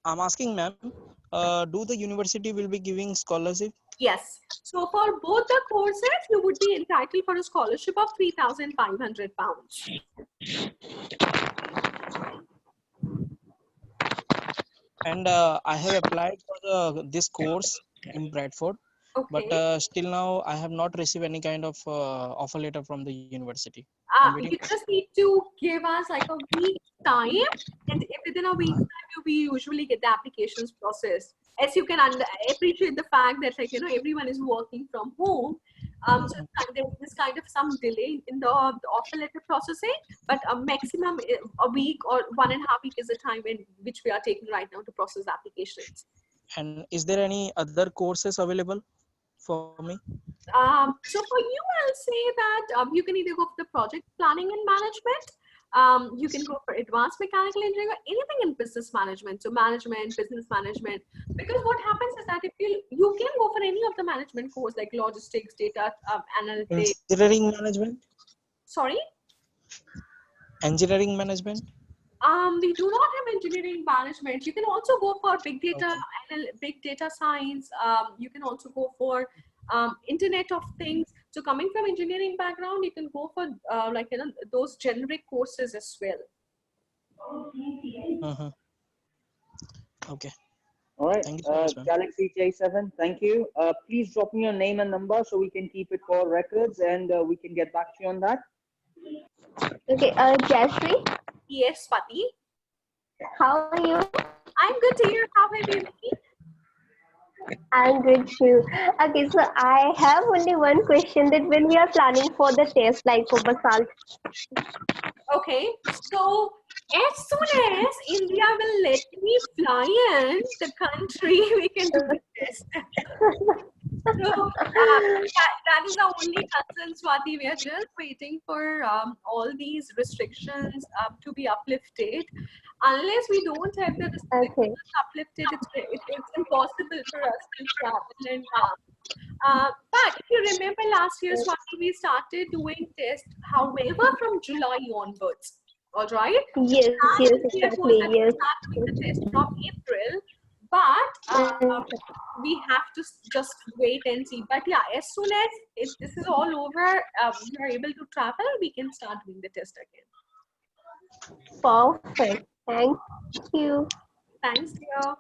I'm asking ma'am, do the university will be giving scholarship? Yes. So for both the courses, you would be entitled for a scholarship of 3,500 pounds. And I have applied for this course in Bradford, Okay. but still now I have not received any kind of offer letter from the university. You just need to give us like a week's time, and within a week's time, we usually get the applications processed. As you can appreciate the fact that, like, you know, everyone is working from home, so there's this kind of some delay in the offer letter processing, but a maximum a week or 1.5 weeks is the time which we are taking right now to process applications. And is there any other courses available? for me? So for you, I'll say that you can either go for the project planning and management. You can go for advanced mechanical engineering or anything in business management. So management, business management. Because what happens is that if you can go for any of the management course like logistics, data analytics. Engineering management? Sorry. Engineering management? We do not have engineering management. You can also go for big data, big data science. You can also go for Internet of Things. So coming from engineering background, you can go for those generic courses as well. Okay. All right, Thank you so much, ma'am. Galaxy J7, thank you. Please drop me your name and number so we can keep it for records, and we can get back to you on that. Okay, Jashri, Yes, Pati. how are you? I'm good, dear. How have you been? I'm good too. Okay, so I have only one question, that when we are planning for the test, like for basalt. Okay, so as soon as India will let me fly in the country, we can do the test. So that is the only concern, Swati. We are just waiting for all these restrictions to be uplifted. Unless we don't have the restrictions Okay. uplifted, it's impossible for us to travel. And but if you remember last year, Swati, we started doing tests, however, from July onwards. All right. Yes, yes, We are supposed exactly. to Yes. start doing the test from April, but we have to just wait and see. But yeah, as soon as this is all over, we are able to travel, we can start doing the test again. Perfect. Thank you. Thanks, dear.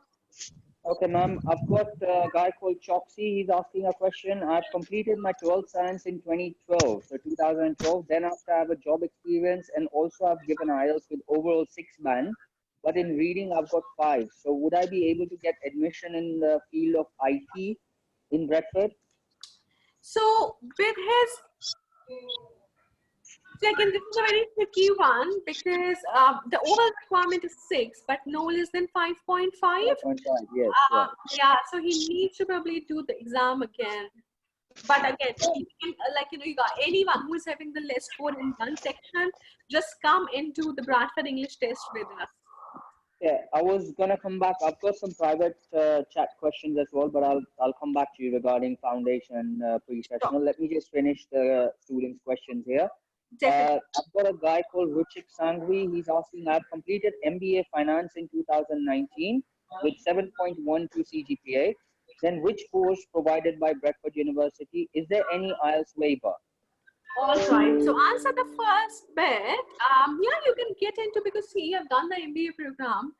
Okay, ma'am, I've got a guy called Choxy. He's asking a question. I've completed my 12th science in 2012, so 2012. Then after I have a job experience, and also I've given IELTS with overall 6 band, but in reading I've got 5. So would I be able to get admission in the field of IT in Bradford? So with his second, this is a very tricky one because the overall requirement is 6, but no less than 5.5. 5.5, yes. Yeah, so he needs to probably do the exam again. But again, he can, you got anyone who is having the less score in one section, just come into the Bradford English test with us. Yeah, I was gonna come back. I've got some private chat questions as well, but I'll come back to you regarding foundation pre-sessional. Sure. Let me just finish the students' questions here. I've got a guy called Ruchik Sangvi. He's asking, I've completed MBA Finance in 2019 with 7.12 CGPA. Then which course provided by Bradford University? Is there any IELTS waiver? All right. So answer the first bit. Yeah, you can get into, because see, you have done the MBA program.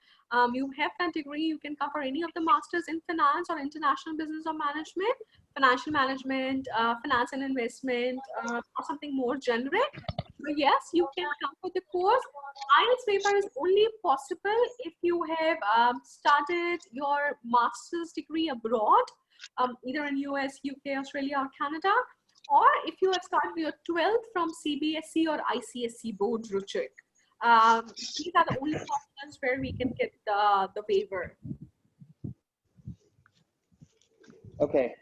You have that degree. You can cover any of the masters in finance or international business or management, financial management, finance and investment, or something more generic. So yes, you can come for the course. IELTS waiver is only possible if you have started your master's degree abroad, either in US, UK, Australia, or Canada. Or if you have started your 12th from CBSE or ICSE board, Ruchik. These are the only options where we can get the waiver. Okay,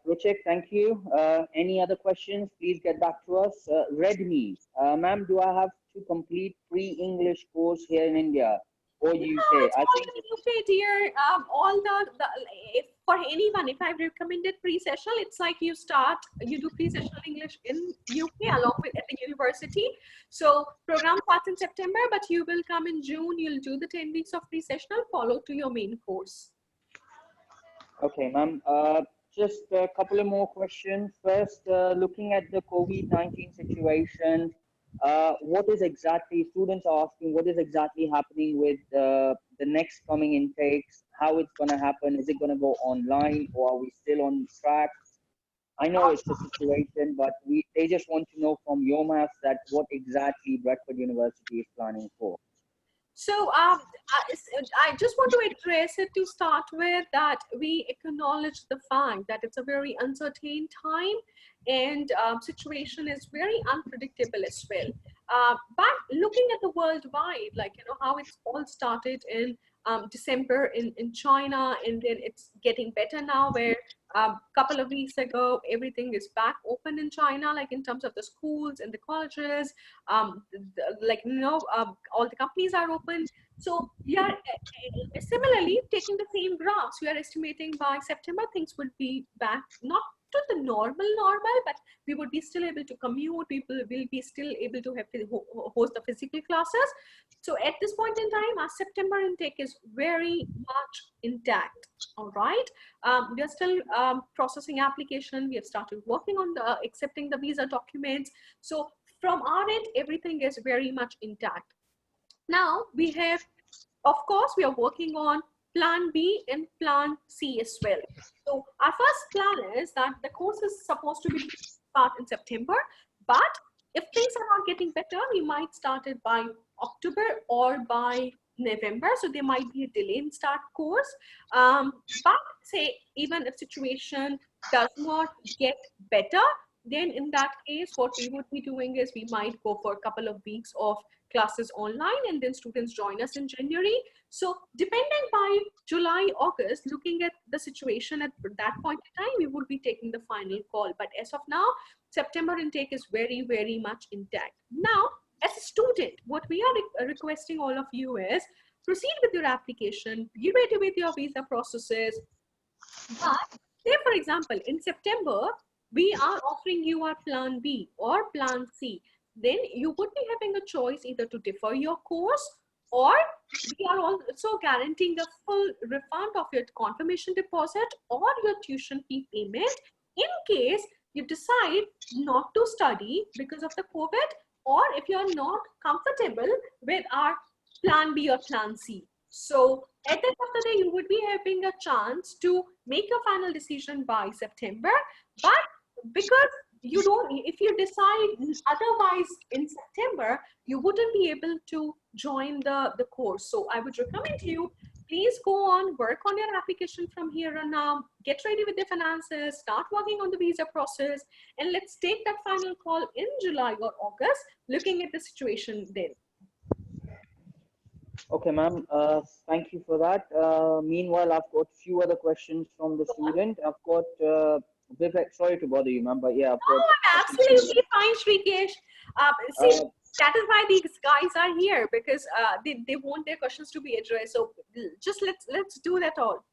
Ruchik, thank you. Any other questions? Please get back to us. Redmi, ma'am, do I have to complete pre-English course here in India or UK? No, it's I all think in UK, dear. All if for anyone, if I've recommended pre-sessional, it's like you do pre-sessional English in UK along with at the university. So program starts in September, but you will come in June. You'll do the 10 weeks of pre-sessional, follow to your main course. Okay, ma'am. Just a couple of more questions. First, looking at the COVID-19 situation, what is exactly, students are asking, what is exactly happening with the next coming intakes, how it's going to happen, is it going to go online, or are we still on track? I know it's a situation, but they just want to know from your mouth that what exactly Bradford University is planning for. So I just want to address it to start with, that we acknowledge the fact that it's a very uncertain time, and situation is very unpredictable as well. But looking at the worldwide, how it's all started in December in China, and then it's getting better now, where couple of weeks ago everything is back open in China, like in terms of the schools and the colleges, like all the companies are open. So we are similarly taking the same graphs. We are estimating by September things would be back, not to the normal, but we would be still able to commute. People will be still able to have host the physical classes. So at this point in time, our September intake is very much intact. All right. We are still processing application. We have started working on the accepting the visa documents. So from our end, everything is very much intact. Now we have, of course, we are working on plan B and plan C as well. So our first plan is that the course is supposed to be start in September, but if things are not getting better, we might start it by October or by November. So there might be a delay in start course. But say even if situation does not get better, then in that case, what we would be doing is we might go for a couple of weeks of classes online, and then students join us in January. So depending by July, August, looking at the situation at that point in time, we would be taking the final call. But as of now, September intake is very, very much intact. Now, as a student, what we are requesting all of you is proceed with your application, be ready with your visa processes. But say, for example, in September, we are offering you our plan B or plan C. Then you would be having a choice either to defer your course, or we are also guaranteeing the full refund of your confirmation deposit or your tuition fee payment in case you decide not to study because of the COVID, or if you are not comfortable with our plan B or plan C. So at the end of the day, you would be having a chance to make a final decision by September. But because you don't, if you decide otherwise in September, you wouldn't be able to join the course. So I would recommend you, please go on, work on your application from here on now, get ready with the finances, start working on the visa process, and let's take that final call in July or August, looking at the situation then. Okay, ma'am. Thank you for that. Meanwhile, I've got a few other questions from the student. I've got Vivek. Sorry to bother you, ma'am, but yeah, I've got. Oh, I'm absolutely fine, Shrikesh. See, that is why these guys are here, because they want their questions to be addressed. So just let's do that all.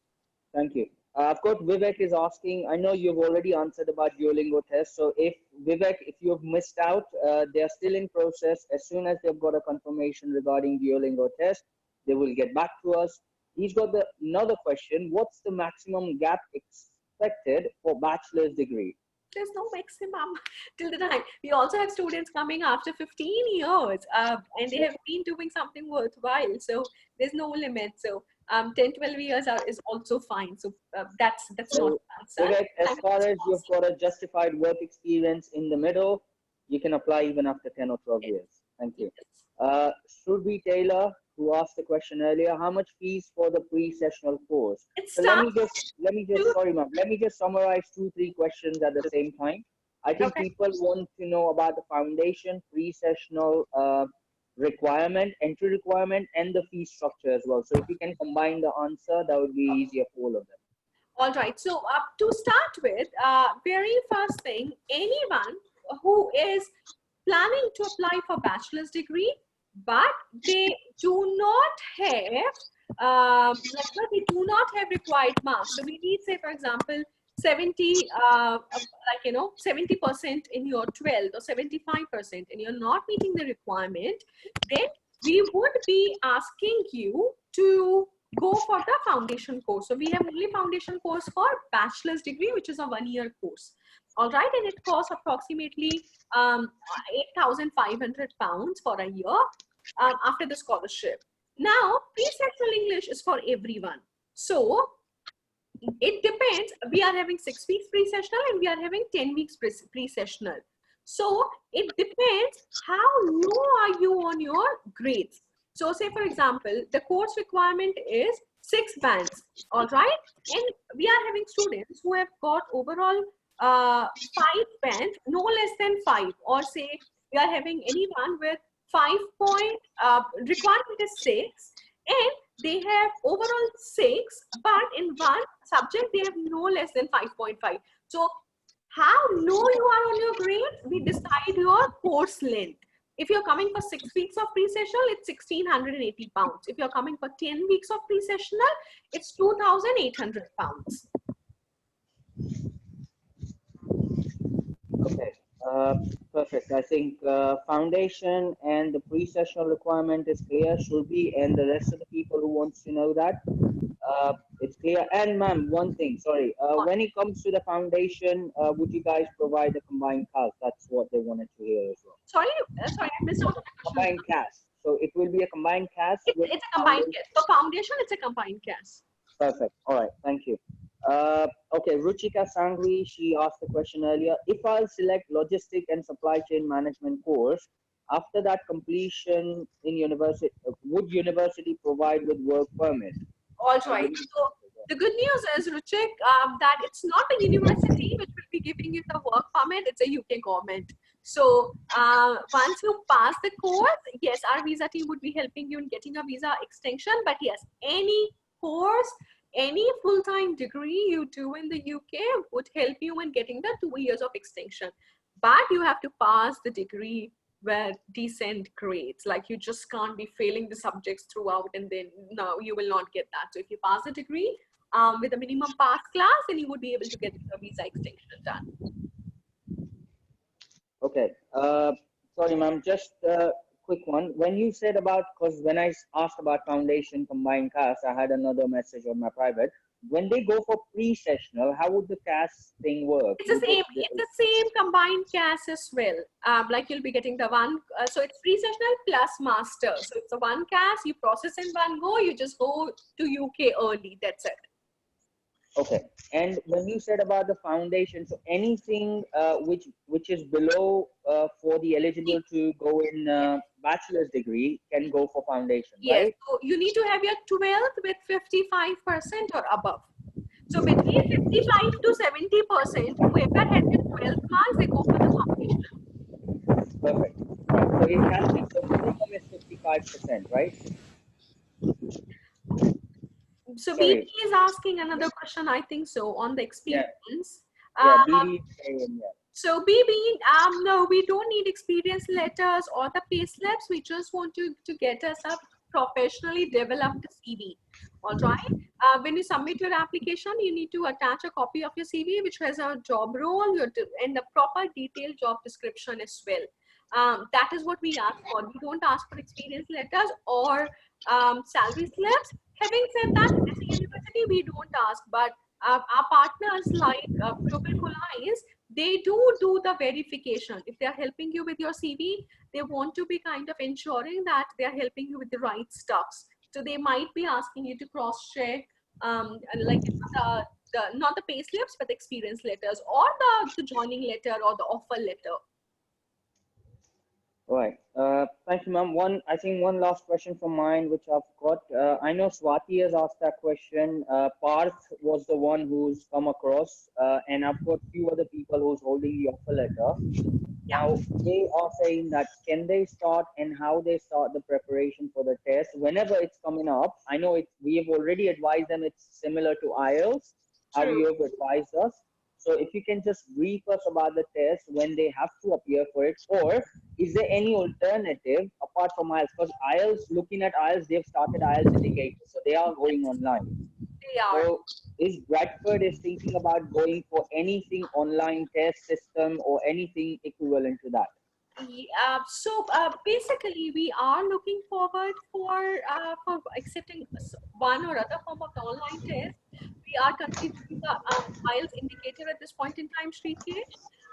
Thank you. I've got Vivek is asking. I know you've already answered about Duolingo test. So if Vivek, if you've missed out, they are still in process. As soon as they've got a confirmation regarding Duolingo test, they will get back to us. He's got another question. What's the maximum gap expected for bachelor's degree? There's no maximum till the time. We also have students coming after 15 years and they have been doing something worthwhile. So there's no limit. So 10, 12 years is also fine. So that's not an answer. As far as you've got a justified work experience in the middle, you can apply even after 10 or 12 years. Thank you. Shruti Taylor, who asked the question earlier, how much fees for the pre-sessional course? So let me just sorry ma'am, let me just summarize 2-3 questions at the same time. I think people want to know about the foundation, pre-sessional requirement, entry requirement, and the fee structure as well. So if you can combine the answer, that would be easier for all of them. All right. So to start with, very first thing, anyone who is planning to apply for bachelor's degree, but they do not have they do not have required marks. So we need, say, for example, 70 70% in your 12th or 75%, and you're not meeting the requirement, then we would be asking you to go for the foundation course. So we have only foundation course for bachelor's degree, which is a 1-year course. All right, and it costs approximately £8,500 for a year after the scholarship. Now, pre-sessional English is for everyone. So it depends. We are having 6 weeks pre-sessional and we are having 10 weeks pre-sessional. So it depends how low are you on your grades. So say, for example, the course requirement is 6 bands. All right, and we are having students who have got overall 5 bands, no less than 5, or say we are having anyone with 5 point requirement is 6, and they have overall 6, but in one subject they have no less than 5.5. So how low you are on your grades, we decide your course length. If you're coming for 6 weeks of pre-sessional, it's 1,680 pounds. If you're coming for 10 weeks of pre-sessional, it's 2,800 pounds. Okay, perfect. I think foundation and the pre-sessional requirement is clear, should be, and the rest of the people who wants to know that, it's clear. And ma'am, one thing, sorry, when it comes to the foundation, would you guys provide a combined cast? That's what they wanted to hear as well. Sorry, I missed out on the question. Combined cast. So it will be a combined cast. It's a combined cast. For foundation, it's a combined cast. Perfect. All right. Thank you. Okay, Ruchika Sangvi, she asked the question earlier. If I'll select logistic and supply chain management course, after that completion in university, would university provide with work permit? All right. So the good news is, Ruchik, that it's not a university which will be giving you the work permit. It's a UK government. So once you pass the course, yes, our visa team would be helping you in getting a visa extension. But yes, any course, any full-time degree you do in the UK would help you in getting the 2 years of extension. But you have to pass the degree with decent grades. Like, you just can't be failing the subjects throughout, and then no, you will not get that. So if you pass a degree with a minimum pass class, then you would be able to get the visa extension done. Okay. Sorry, ma'am, just quick one. When you said about, because when I asked about foundation combined cast, I had another message on my private. When they go for pre-sessional, how would the cast thing work? It's the same. It's the same combined cast as well. Like, you'll be getting the one. So it's pre-sessional plus master. So it's the one cast. You process in one go. You just go to UK early. That's it. Okay. And when you said about the foundation, so anything which is below for the eligible to go in bachelor's degree can go for foundation, yes, right? so you need to have your 12th with 55% or above. So between 55 to 70%, whoever has the 12th marks, they go for the foundation. Perfect. Right. So it has to be, so minimum is 55%, right? So Sorry. BB is asking another question, I think so, on the experience. Yeah, BB is saying, yeah. So BB, no, we don't need experience letters or the pay slips. We just want to get us a professionally developed CV. All right. When you submit your application, you need to attach a copy of your CV, which has a job role and a proper detailed job description as well. That is what we ask for. We don't ask for experience letters or salary slips. Having said that, as a university, we don't ask, but our partners like Global Colliance, they do the verification. If they are helping you with your CV, they want to be kind of ensuring that they are helping you with the right stuffs. So they might be asking you to cross-check, like not the pay slips, but the experience letters or the joining letter or the offer letter. All right. Thank you, ma'am. I think one last question from mine, which I've got. I know Swati has asked that question. Parth was the one who's come across, and I've got few other people who's holding the offer letter. Now, they are saying that can they start and how they start the preparation for the test whenever it's coming up. I know we have already advised them it's similar to IELTS, how you have advised us. So if you can just brief us about the test when they have to appear for it, or is there any alternative apart from IELTS? Because IELTS, looking at IELTS, they've started IELTS indicators, so they are going online. They are. So is Bradford thinking about going for anything online test system or anything equivalent to that? So basically, we are looking forward for accepting one or other form of the online test. We are considering the IELTS indicator at this point in time, Shrikesh.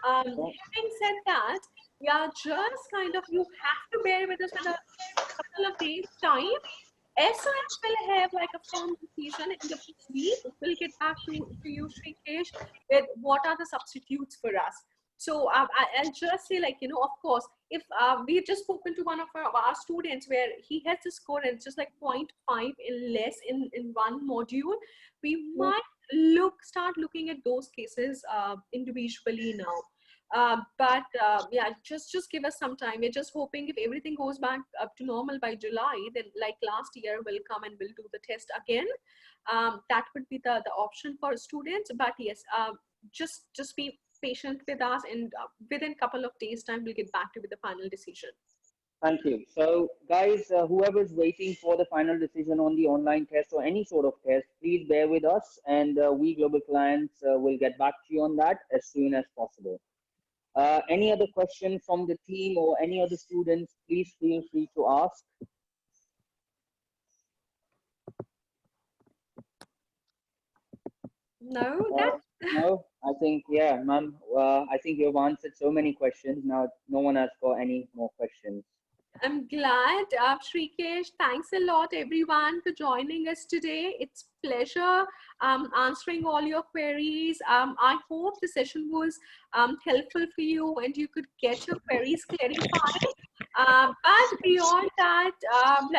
Having said that, we are just kind of, you have to bear with us for a couple of days' time. As soon as we'll have like a firm decision in the week, we'll get back to you, Shrikesh, with what are the substitutes for us. So I'll just say, like, of course, if we've just spoken to one of our students where he has a score and it's just like 0.5 in less in one module, we might start looking at those cases individually now. Yeah, just give us some time. We're just hoping if everything goes back up to normal by July, then like last year, we'll come and we'll do the test again. That would be the option for students. But yes, just be patient with us, and within a couple of days time, we'll get back to you with the final decision. Thank you. So, guys, whoever's waiting for the final decision on the online test or any sort of test, please bear with us, and we Global Clients will get back to you on that as soon as possible. Any other question from the team or any other students, please feel free to ask. No, that's No, I think, yeah, ma'am, I think you've answered so many questions. Now, no one has got any more questions. I'm glad. Shrikesh, thanks a lot everyone for joining us today. It's pleasure answering all your queries. I hope the session was helpful for you and you could get your queries clarified. But beyond that,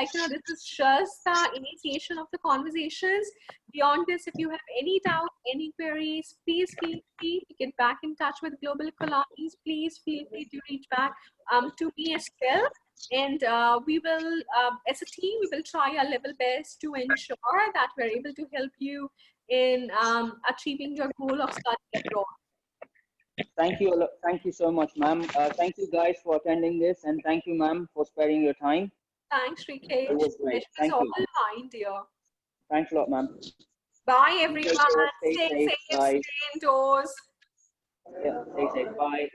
this is just the initiation of the conversations. Beyond this, if you have any doubt, any queries, please feel free to get back in touch with Global Colliance. Please feel free to reach back to me as well. And we will, as a team, we will try our level best to ensure that we're able to help you in achieving your goal of studying abroad. Thank you so much, ma'am. Thank you guys for attending this, and thank you, ma'am, for sparing your time. Thanks, Shrikesh. It was great. Thank all you. mine, dear. Thanks a lot, ma'am. Bye, everyone. Stay safe. Stay Bye. safe, stay indoors. Yeah, stay safe. Bye.